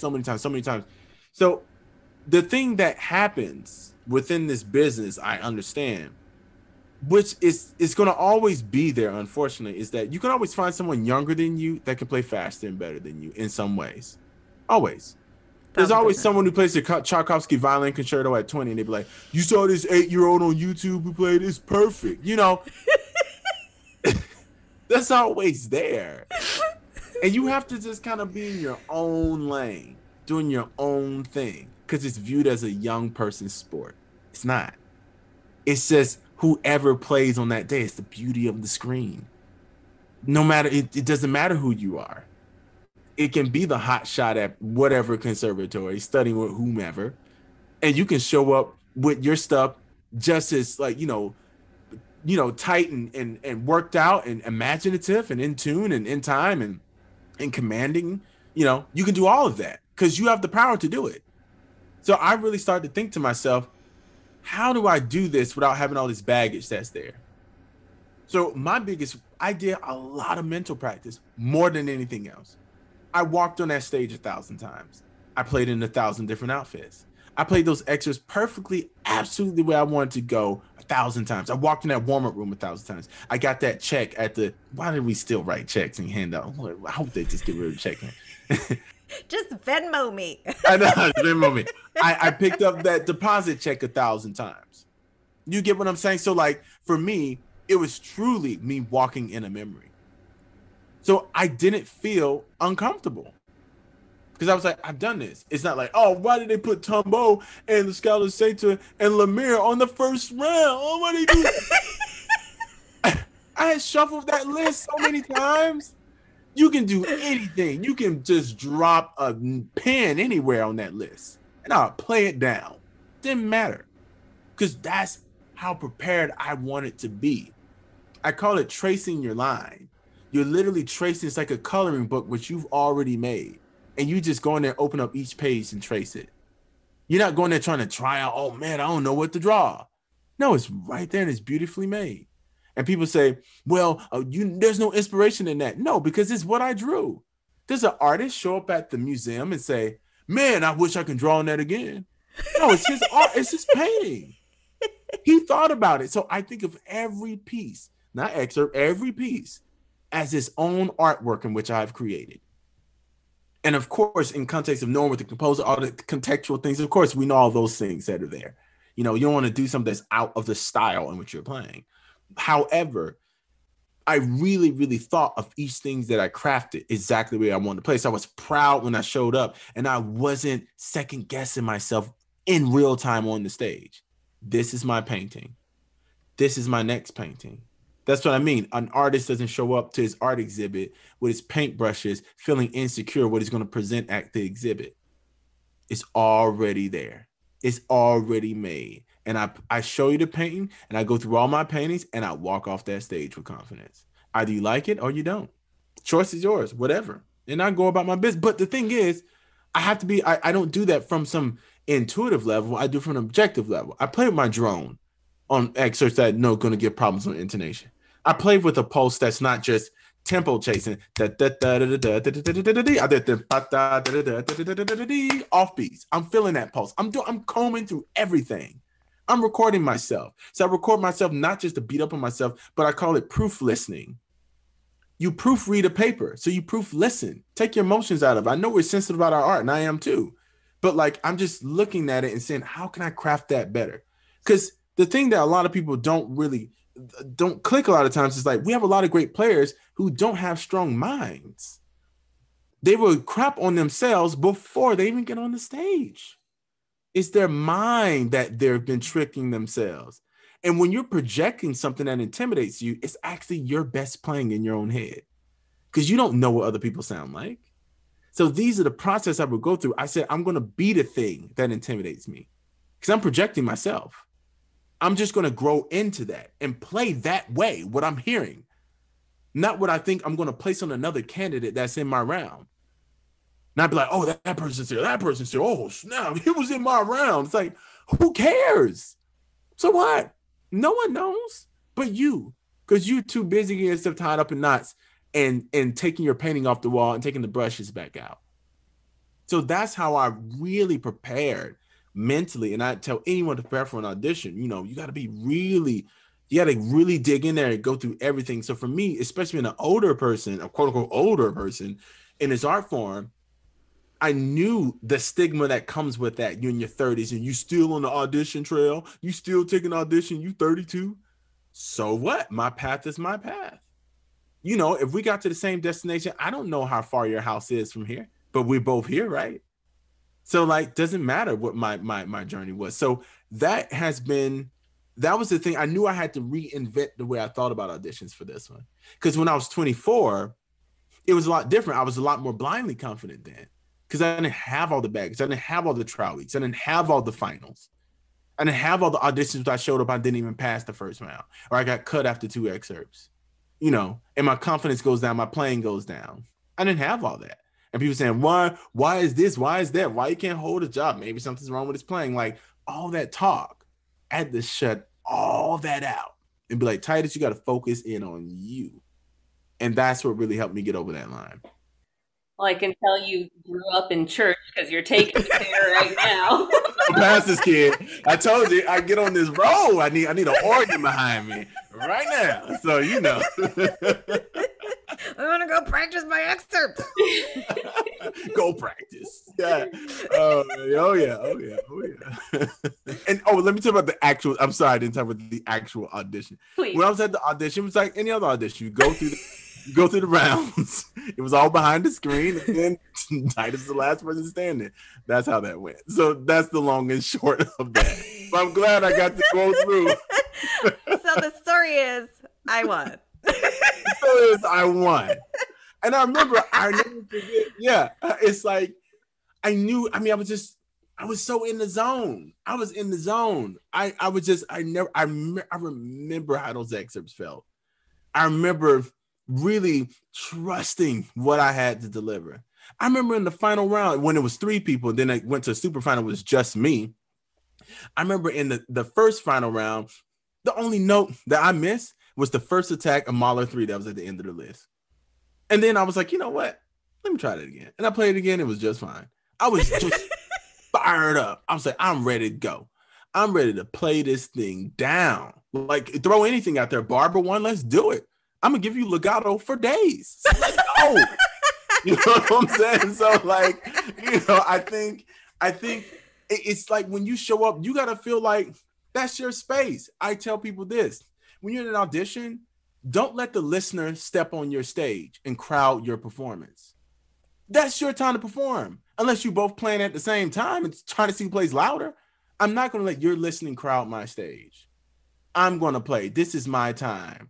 So the thing that happens within this business, I understand, which is going to always be there, unfortunately, is that you can always find someone younger than you that can play faster and better than you in some ways. Always. There's always someone who plays the Tchaikovsky violin concerto at 20 and they be like, you saw this 8-year-old on YouTube who played it's perfect. That's always there. And you have to just kind of be in your own lane, doing your own thing, because it's viewed as a young person's sport. It's not. It's just whoever plays on that day. It's the beauty of the screen. No matter, it doesn't matter who you are. It can be the hot shot at whatever conservatory, studying with whomever, and you can show up with your stuff just as like, tight and worked out and imaginative and in tune and in time and commanding. You can do all of that because you have the power to do it. So I really started to think to myself, how do I do this without having all this baggage that's there? So I did a lot of mental practice more than anything else. I walked on that stage 1,000 times. I played in 1,000 different outfits. I played those extras perfectly, absolutely where I wanted to go 1,000 times. I walked in that warm-up room 1,000 times. I got that check why did we still write checks and hand out? I hope they just get rid of checking. Just Venmo me. I know, Venmo me. I picked up that deposit check 1,000 times. You get what I'm saying? So like for me, it was truly me walking in a memory. So I didn't feel uncomfortable because I was like, I've done this. It's not like, oh, why did they put Tombeau and the Scholar Saintor and Lemire on the first round? Oh, what did they do? I had shuffled that list so many times. You can do anything. You can just drop a pen anywhere on that list and I'll play it down. Didn't matter because that's how prepared I wanted to be. I call it tracing your line. You're literally tracing, it's like a coloring book, which you've already made. And you just go in there, open up each page and trace it. You're not going there trying to try out, oh man, I don't know what to draw. No, it's right there and it's beautifully made. And people say, well, there's no inspiration in that. No, because it's what I drew. Does an artist show up at the museum and say, man, I wish I could draw on that again? No, it's his art, it's his painting. He thought about it. So I think of every piece, not excerpt, every piece as its own artwork in which I've created. And of course, in context of knowing what the composer, all the contextual things, of course, we know all those things that are there. You know, you don't want to do something that's out of the style in which you're playing. However, I really, really thought of each thing that I crafted exactly the way I wanted to play. So I was proud when I showed up and I wasn't second guessing myself in real time on the stage. This is my painting. This is my next painting. That's what I mean. An artist doesn't show up to his art exhibit with his paintbrushes feeling insecure what he's going to present at the exhibit. It's already there. It's already made. And I show you the painting and I go through all my paintings and I walk off that stage with confidence. Either you like it or you don't. Choice is yours, whatever. And I go about my business. But the thing is, I don't do that from some intuitive level. I do from an objective level. I play with my drone on excerpts that know going to give problems on intonation. I play with a pulse that's not just tempo chasing. Offbeats. I'm feeling that pulse. I'm combing through everything. I'm recording myself. So I record myself not just to beat up on myself, but I call it proof listening. You proofread a paper, so you proof listen. Take your emotions out of it. I know we're sensitive about our art, and I am too. But like, I'm just looking at it and saying, how can I craft that better? Because the thing that a lot of people don't click a lot of times is like, we have a lot of great players who don't have strong minds. They will crap on themselves before they even get on the stage. It's their mind that they've been tricking themselves. And when you're projecting something that intimidates you, it's actually your best playing in your own head because you don't know what other people sound like. So these are the process I would go through. I said, I'm going to be the thing that intimidates me because I'm projecting myself. I'm just going to grow into that and play that way, what I'm hearing, not what I think I'm going to place on another candidate that's in my round. Not be like, oh, that person's here, that person's here. Oh, snap, he was in my round. It's like, who cares? So what? No one knows but you, because you're too busy getting stuff tied up in knots and taking your painting off the wall and taking the brushes back out. So that's how I really prepared mentally. And I tell anyone to prepare for an audition, you know, you got to really dig in there and go through everything. So for me, especially an older person, a quote unquote older person in this art form, I knew the stigma that comes with that. You're in your 30s and you still on the audition trail. You still taking audition. You 32. So what? My path is my path. You know, if we got to the same destination, I don't know how far your house is from here, but we're both here, right? So like, doesn't matter what my journey was. So that was the thing. I knew I had to reinvent the way I thought about auditions for this one. Because when I was 24, it was a lot different. I was a lot more blindly confident then. Because I didn't have all the baggage. I didn't have all the trial weeks. I didn't have all the finals. I didn't have all the auditions that I showed up. I didn't even pass the first round. Or I got cut after 2 excerpts. You know, and my confidence goes down. My playing goes down. I didn't have all that. And people saying, why is this? Why is that? Why you can't hold a job? Maybe something's wrong with his playing. Like all that talk. I had to shut all that out and be like, Titus, you got to focus in on you. And that's what really helped me get over that line. Well, I can tell you grew up in church because you're taking me there right now. Pastor's kid. I told you I get on this roll. I need an organ behind me right now. So you know. I want to go practice my excerpt. Go practice. Yeah. Oh yeah. And let me talk about the actual. I'm sorry, I didn't talk about the actual audition. Please. When I was at the audition, it was like any other audition. You go through the rounds. It was all behind the screen, and then Titus is the last person standing. That's how that went. So that's the long and short of that. But I'm glad I got to go through. So the story is, I won. I won. And I remember, I never forget. Yeah, it's like I knew. I mean, I was so in the zone. I was in the zone. I remember how those excerpts felt. I remember really trusting what I had to deliver. I remember in the final round when it was 3 people, then I went to a super final, it was just me. I remember in the first final round, the only note that I missed was the first attack of Mahler 3 that was at the end of the list. And then I was like, you know what? Let me try that again. And I played it again. It was just fine. I was just fired up. I was like, I'm ready to go. I'm ready to play this thing down. Like, throw anything out there. Barbara 1, let's do it. I'm going to give you legato for days. So let's go. You know what I'm saying? So, like, I think it's like when you show up, you got to feel like that's your space. I tell people this. When you're in an audition, don't let the listener step on your stage and crowd your performance. That's your time to perform. Unless you both playing at the same time and trying to see who plays louder. I'm not going to let your listening crowd my stage. I'm going to play. This is my time.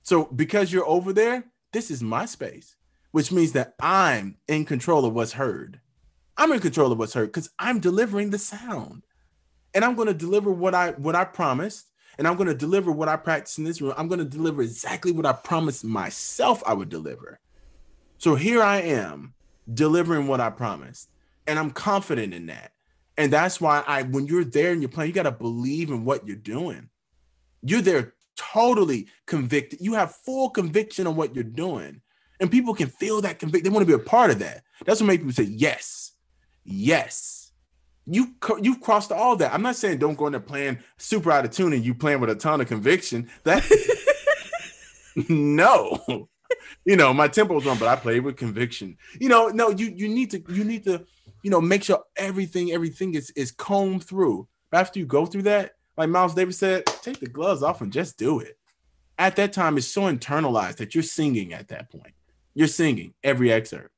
So because you're over there, this is my space, which means that I'm in control of what's heard. I'm in control of what's heard because I'm delivering the sound. And I'm going to deliver what I promised. And I'm going to deliver what I practice in this room. I'm going to deliver exactly what I promised myself I would deliver. So here I am delivering what I promised. And I'm confident in that. And that's why when you're there and you're playing, you got to believe in what you're doing. You're there totally convicted. You have full conviction on what you're doing. And people can feel that conviction. They want to be a part of that. That's what makes people say, yes, yes. You've crossed all that. I'm not saying don't go in there playing super out of tune and you playing with a ton of conviction. That no. My tempo's wrong, but I played with conviction. No, you need to, make sure everything is combed through. After you go through that, like Miles Davis said, take the gloves off and just do it. At that time, it's so internalized that you're singing at that point. You're singing every excerpt.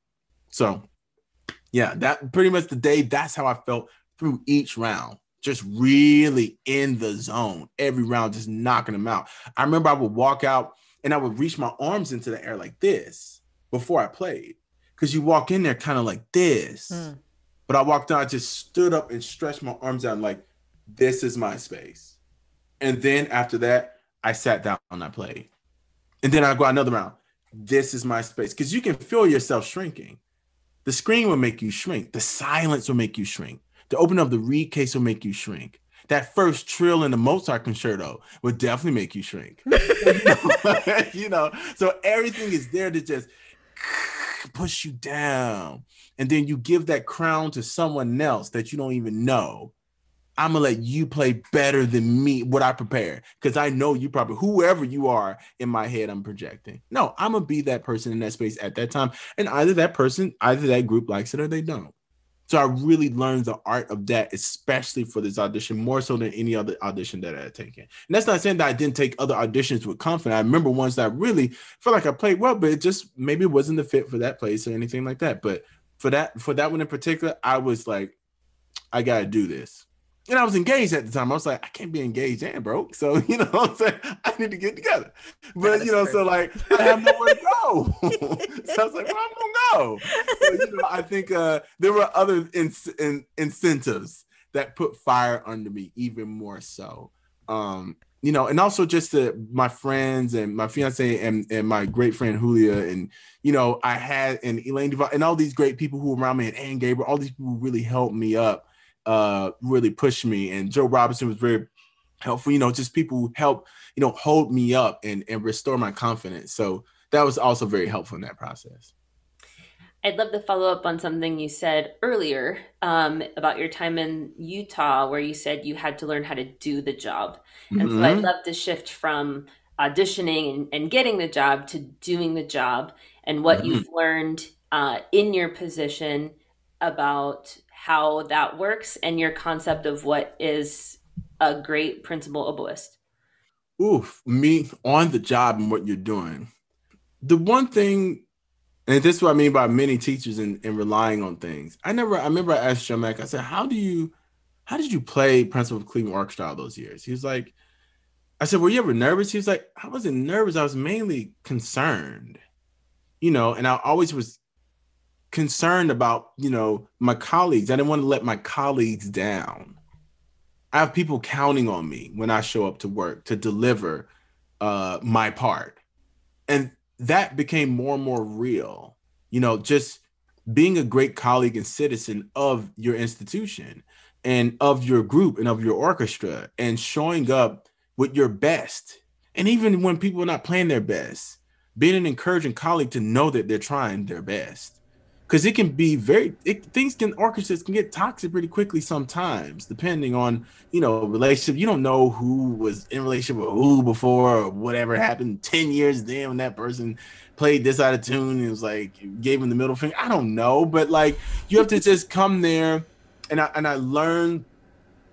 So, yeah, that pretty much the day, that's how I felt through each round. Just really in the zone. Every round, just knocking them out. I remember I would walk out and I would reach my arms into the air like this before I played. Because you walk in there kind of like this. But I walked out, I just stood up and stretched my arms out like, this is my space. And then after that, I sat down and I played. And then I go another round. This is my space. Because you can feel yourself shrinking. The screen will make you shrink. The silence will make you shrink. The opening of the reed case will make you shrink. That first trill in the Mozart concerto would definitely make you shrink. So everything is there to just push you down. And then you give that crown to someone else that you don't even know. I'm going to let you play better than me, what I prepared. Because I know you probably, whoever you are in my head, I'm projecting. No, I'm going to be that person in that space at that time. And either that group likes it or they don't. So I really learned the art of that, especially for this audition, more so than any other audition that I had taken. And that's not saying that I didn't take other auditions with confidence. I remember ones that I really felt like I played well, but it just maybe wasn't the fit for that place or anything like that. But for that one in particular, I was like, I got to do this. And I was engaged at the time. I was like, I can't be engaged and broke. So, what I'm saying? I need to get together. But, so like, I have nowhere to go. So I was like, well, I'm going to go. So, I think there were other incentives that put fire under me even more so. and also just my friends and my fiance and my great friend Julia, and I had and Elaine Devine and all these great people who were around me, and Ann Gabriel, all these people who really helped me up, really pushed me. And Joe Robinson was very helpful, just people who help, hold me up and restore my confidence. So that was also very helpful in that process. I'd love to follow up on something you said earlier about your time in Utah, where you said you had to learn how to do the job. And so I'd love to shift from auditioning and getting the job to doing the job, and what you've learned in your position about how that works and your concept of what is a great principal oboist. Oof, me on the job and what you're doing. The one thing, and this is what I mean by many teachers and relying on things. I remember I asked Joe Mack, I said, how did you play principal of Cleveland Orchestra all those years? He was like, I said, were you ever nervous? He was like, I wasn't nervous. I was mainly concerned, and I always was concerned about, my colleagues. I didn't want to let my colleagues down. I have people counting on me when I show up to work to deliver my part. And that became more and more real, just being a great colleague and citizen of your institution and of your group and of your orchestra, and showing up with your best. And even when people are not playing their best, being an encouraging colleague to know that they're trying their best. Because it can be orchestras can get toxic pretty quickly sometimes, depending on, relationship. You don't know who was in relationship with who before, or whatever happened 10 years then when that person played this out of tune and it was like, gave him the middle finger. I don't know, but like, you have to just come there. And I learned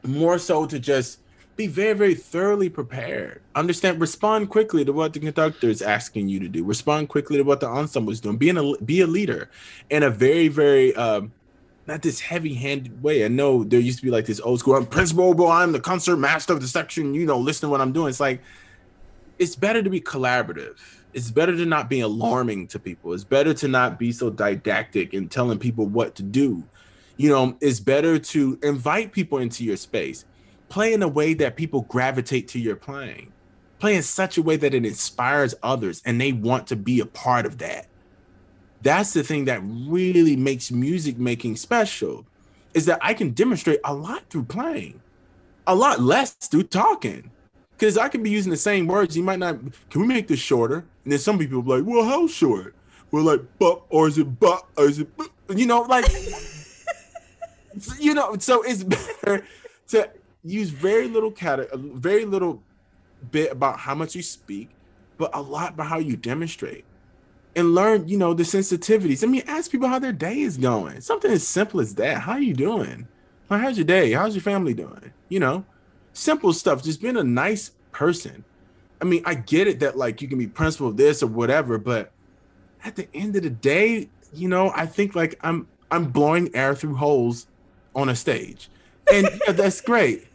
more so to just be very, very thoroughly prepared. Respond quickly to what the conductor is asking you to do. Respond quickly to what the ensemble is doing. Be a leader in a very, very not this heavy-handed way. I know there used to be like this old school, I'm Principal Oboe, I'm the concert master of the section, listen to what I'm doing. It's like, it's better to be collaborative. It's better to not be alarming to people. It's better to not be so didactic and telling people what to do. It's better to invite people into your space. Play in a way that people gravitate to your playing. Play in such a way that it inspires others and they want to be a part of that. That's the thing that really makes music making special, is that I can demonstrate a lot through playing, a lot less through talking. Because I could be using the same words. You might not, can we make this shorter? And then some people will be like, well, how short? We're like, but, or is it but, or is it, so it's better to use very little bit about how much you speak, but a lot about how you demonstrate, and learn, the sensitivities. I mean, ask people how their day is going. Something as simple as that. How are you doing? How's your day? How's your family doing? Simple stuff. Just being a nice person. I mean, I get it that like you can be principal of this or whatever, but at the end of the day, I think like I'm blowing air through holes on a stage, and that's great.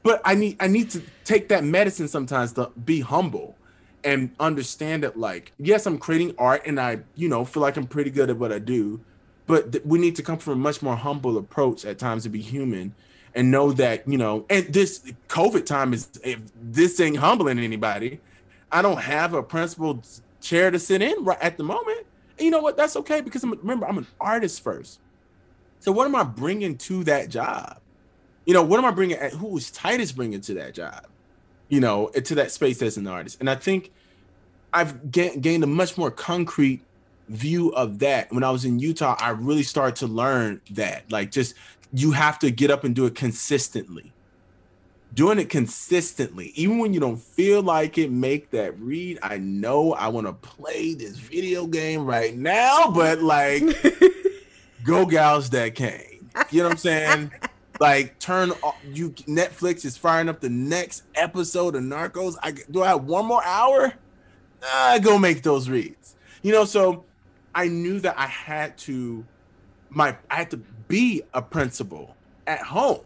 But I need to take that medicine sometimes to be humble and understand that, like, yes, I'm creating art and I, feel like I'm pretty good at what I do, but we need to come from a much more humble approach at times to be human and know that, and this COVID time if this ain't humbling anybody, I don't have a principal chair to sit in right at the moment. And you know what? That's okay, because remember, I'm an artist first. So what am I bringing to that job? What am I bringing? Who is Titus bringing to that job? To that space as an artist. And I think I've gained a much more concrete view of that. When I was in Utah, I really started to learn that, like, just you have to get up and do it consistently. Doing it consistently, even when you don't feel like it, make that read. I know I want to play this video game right now, but like, go gals that came. You know what I'm saying? Like, Netflix is firing up the next episode of Narcos. Do I have one more hour? Go make those reads. So I knew that I had to be a principal at home.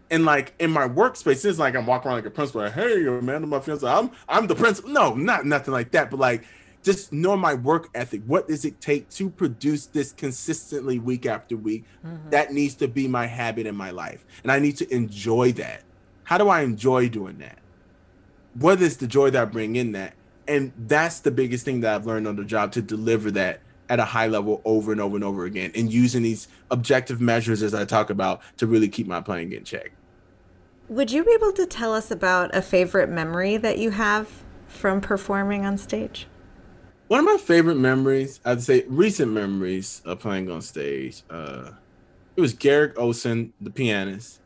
And like in my workspace, it's like I'm walking around like a principal, like, hey, man, my friends, I'm the principal. No, nothing like that. But like, just know my work ethic. What does it take to produce this consistently week after week? Mm-hmm. That needs to be my habit in my life. And I need to enjoy that. How do I enjoy doing that? what is the joy that I bring in that? And that's the biggest thing that I've learned on the job, to deliver that at a high level over and over and over again, and using these objective measures as I talk about to really keep my playing in check. Would you be able to tell us about a favorite memory that you have from performing on stage? One of my favorite memories, I'd say recent memories of playing on stage, it was Garrick Olson, the pianist,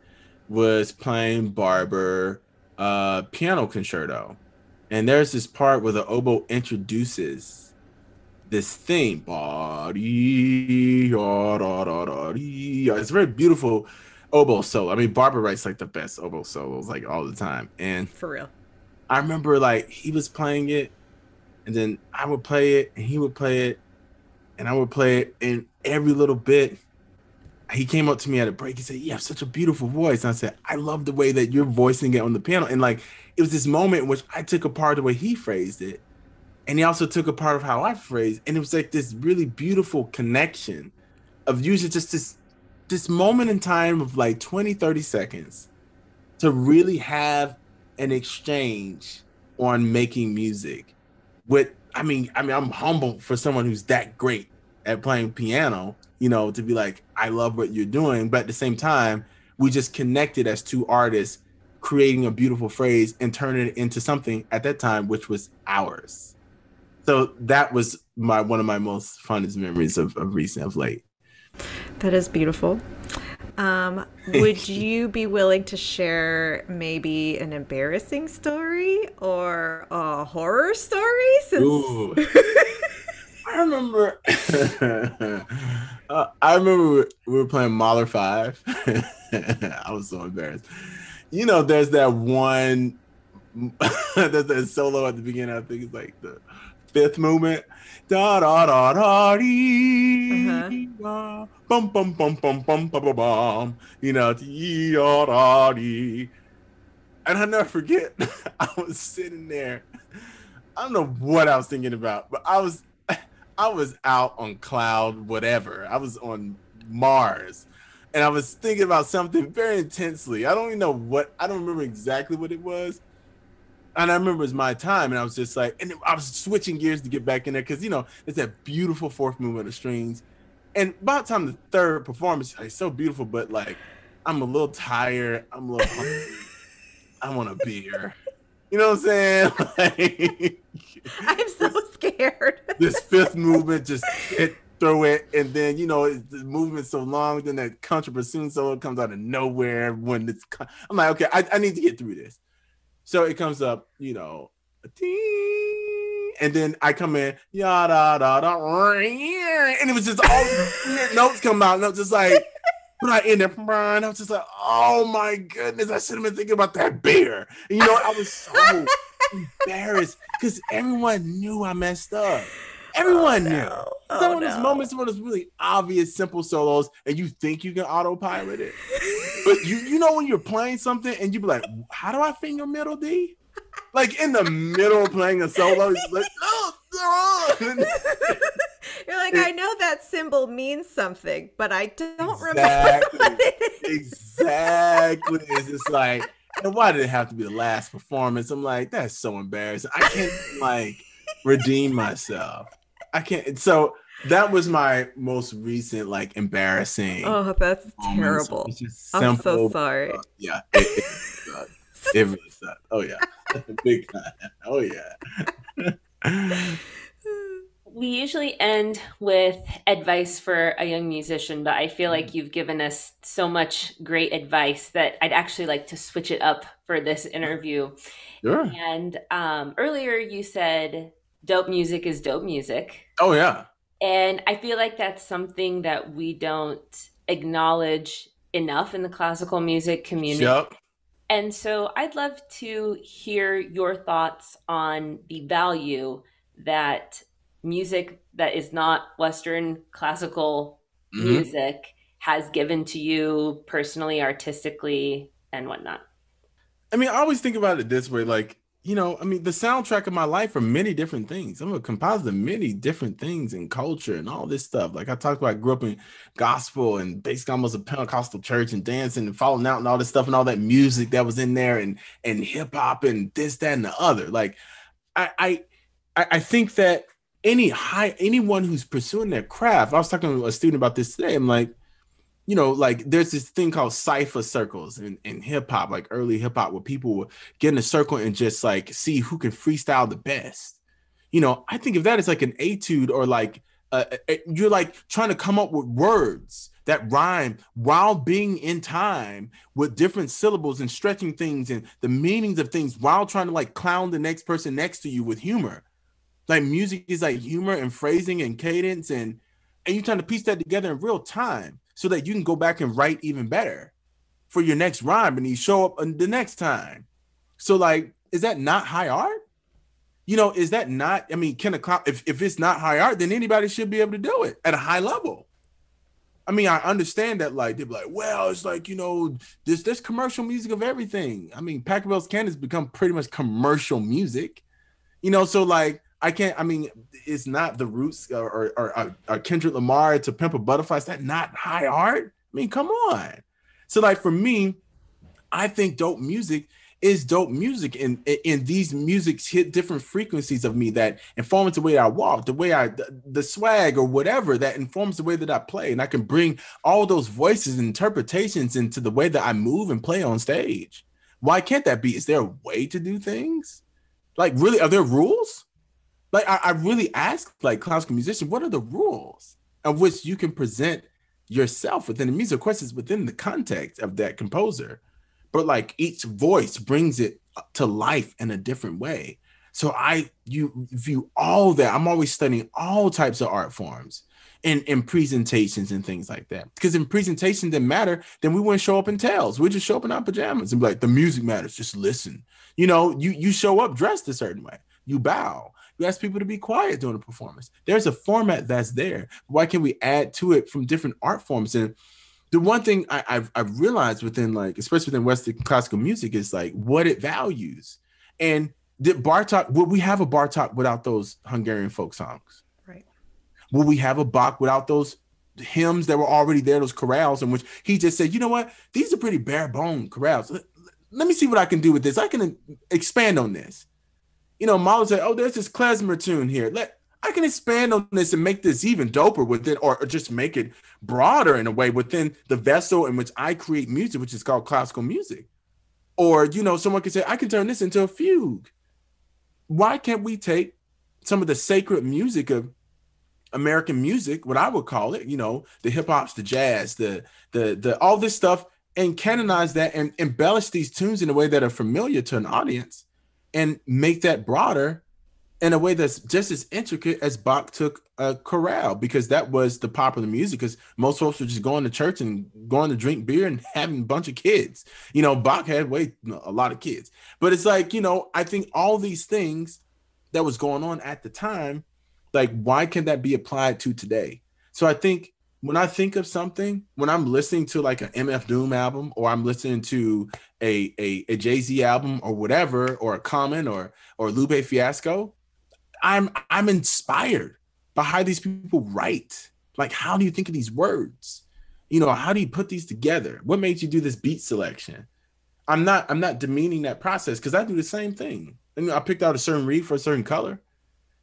was playing Barber piano concerto. And there's this part where the oboe introduces this theme. It's a very beautiful oboe solo. I mean, Barber writes like the best oboe solos like all the time. And For real. I remember like he was playing it, and then I would play it, and he would play it, and I would play it, and every little bit he came up to me at a break. He said, "You have such a beautiful voice." And I said, "I love the way that you're voicing it on the piano." And like, it was this moment in which I took apart the way he phrased it, and he also took a part of how I phrased. And it was like this really beautiful connection of using just this moment in time of like 20, 30 seconds to really have an exchange on making music. With I'm humbled for someone who's that great at playing piano, to be like, I love what you're doing, but at the same time, we just connected as two artists, creating a beautiful phrase and turning it into something at that time which was ours. So that was one of my most funnest memories of late. That is beautiful. Would you be willing to share maybe an embarrassing story or a horror story? Ooh. I remember we were playing Mahler 5. I was so embarrassed. There's that one there's that solo at the beginning. I think it's like the fifth movement. Da da da da dee, bum bum bum bum bum bum bum bum. Dee da da dee. And I never forget, I was sitting there. I don't know what I was thinking about, but I was out on cloud whatever. I was on Mars, and I was thinking about something very intensely. I don't remember exactly what it was. And I remember it was my time, and I was just like, and I was switching gears to get back in there because it's that beautiful fourth movement of strings. And about the time the third performance, like, so beautiful, but like I'm a little tired. I'm a little hungry. I want a beer. You know what I'm saying? Like, I'm so scared. this fifth movement, just throw it, and then the movement's so long, then that contra bassoon solo comes out of nowhere. I'm like, okay, I need to get through this. So it comes up, a ding, and then I come in, yada da da, and it was just all notes come out, and I was just like, but I end up, and I was just like, oh my goodness, I should have been thinking about that beer. And, I was so embarrassed because everyone knew I messed up. Everyone knew. It's one of those moments, one of those really obvious, simple solos, and you think you can autopilot it. But you know when you're playing something and you be like, how do I finger middle D? Like in the middle of playing a solo, you're like, oh. You're like, I know that symbol means something, but I don't remember what it is. Exactly. It's just like, and why did it have to be the last performance? I'm like, that's so embarrassing. I can't like redeem myself. I can't. So that was my most recent like embarrassing. Oh, that's terrible. It's just simple, I'm so simple. sorry. Yeah, it sucked. It really sucked. Oh yeah, big time. Oh yeah. We usually end with advice for a young musician, but I feel like you've given us so much great advice that I'd actually like to switch it up for this interview. Sure. And earlier you said dope music is dope music. Oh yeah. And I feel like that's something that we don't acknowledge enough in the classical music community. Yep. And so I'd love to hear your thoughts on the value that music that is not Western classical music has given to you personally, artistically, and whatnot. I mean, I always think about it this way, like, the soundtrack of my life are many different things. I'm a composite of many different things in culture and all this stuff. Like I talked about, I grew up in gospel and basically almost a Pentecostal church and dancing and falling out and all this stuff and all that music that was in there and hip hop and this, that, and the other. Like I think that anyone who's pursuing their craft, I was talking to a student about this today. I'm like, like there's this thing called cipher circles in hip hop, like early hip hop, where people would get in a circle and just like see who can freestyle the best. I think of that as like an etude, or like you're like trying to come up with words that rhyme while being in time with different syllables and stretching things and the meanings of things while trying to like clown the next person next to you with humor. Like music is like humor and phrasing and cadence, and you're trying to piece that together in real time so that you can go back and write even better for your next rhyme and you show up the next time. So like, is that not high art? Is that not, can a clown, if it's not high art, then anybody should be able to do it at a high level. I understand that, like, they'd be like, well, it's like, there's commercial music of everything. Pachelbel's Candy's become pretty much commercial music, so like, it's not the Roots or Kendrick Lamar to Pimp a Butterfly. Is that not high art? Come on. So like for me, I think dope music is dope music, and these musics hit different frequencies of me that inform the way I walk, the way the swag or whatever that informs the way that I play, and I can bring all those voices and interpretations into the way that I move and play on stage. Why can't that be? Is there a way to do things? Like, really, are there rules? Like, I really ask, like, classical musician, what are the rules of which you can present yourself within the music? Of course, it's within the context of that composer, but like each voice brings it to life in a different way. So you view all that. I'm always studying all types of art forms in presentations and things like that. Because if presentation didn't matter, then we wouldn't show up in tails. We'd just show up in our pajamas and be like, the music matters, just listen. You show up dressed a certain way. You bow. You ask people to be quiet during the performance. There's a format that's there. Why can't we add to it from different art forms? And the one thing I've realized within, like, especially within Western classical music, is like what it values. And would we have a Bartok without those Hungarian folk songs? Right. Would we have a Bach without those hymns that were already there, those chorales in which he just said, you know what, these are pretty bare bone chorales. Let me see what I can do with this. I can expand on this. Mahler said, oh, there's this klezmer tune here. I can expand on this and make this even doper within, or just make it broader in a way within the vessel in which I create music, which is called classical music. Or, someone could say, I can turn this into a fugue. Why can't we take some of the sacred music of American music, what I would call it, the hip hops, the jazz, the all this stuff, and canonize that and embellish these tunes in a way that are familiar to an audience, and make that broader in a way that's just as intricate as Bach took a chorale, because that was the popular music, because most folks were just going to church and going to drink beer and having a bunch of kids. Bach had a lot of kids. But it's like, I think all these things that was going on at the time, like, why can that be applied to today? So I think when I think of something, when I'm listening to like an MF Doom album, or I'm listening to a Jay-Z album or whatever, or a Common or Lupe Fiasco, I'm inspired by how these people write. Like, how do you think of these words? How do you put these together? What made you do this beat selection? I'm not demeaning that process, because I do the same thing. I picked out a certain reed for a certain color.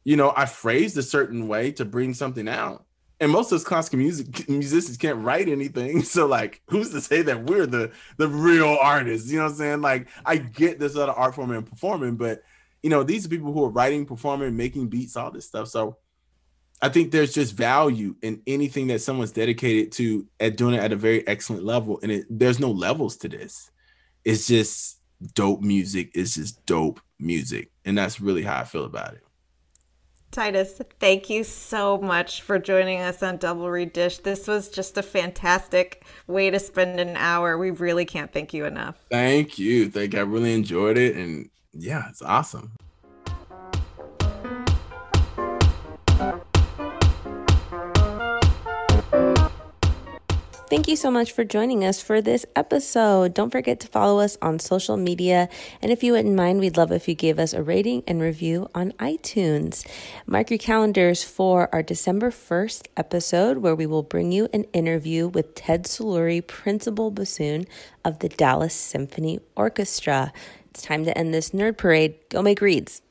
I phrased a certain way to bring something out. And most of us classical musicians can't write anything. So like, who's to say that we're the real artists? You know what I'm saying? Like, I get this other art form and performing, but these are people who are writing, performing, making beats, all this stuff. So I think there's just value in anything that someone's dedicated to at doing it at a very excellent level. And there's no levels to this. It's just dope music. It's just dope music. And that's really how I feel about it. Titus, thank you so much for joining us on Double Redish. This was just a fantastic way to spend an hour. We really can't thank you enough. Thank you. I really enjoyed it. And yeah, it's awesome. thank you so much for joining us for this episode. Don't forget to follow us on social media. And if you wouldn't mind, we'd love if you gave us a rating and review on iTunes. Mark your calendars for our December 1st episode, where we will bring you an interview with Ted Soluri, principal bassoon of the Dallas Symphony Orchestra. It's time to end this nerd parade. Go make reeds.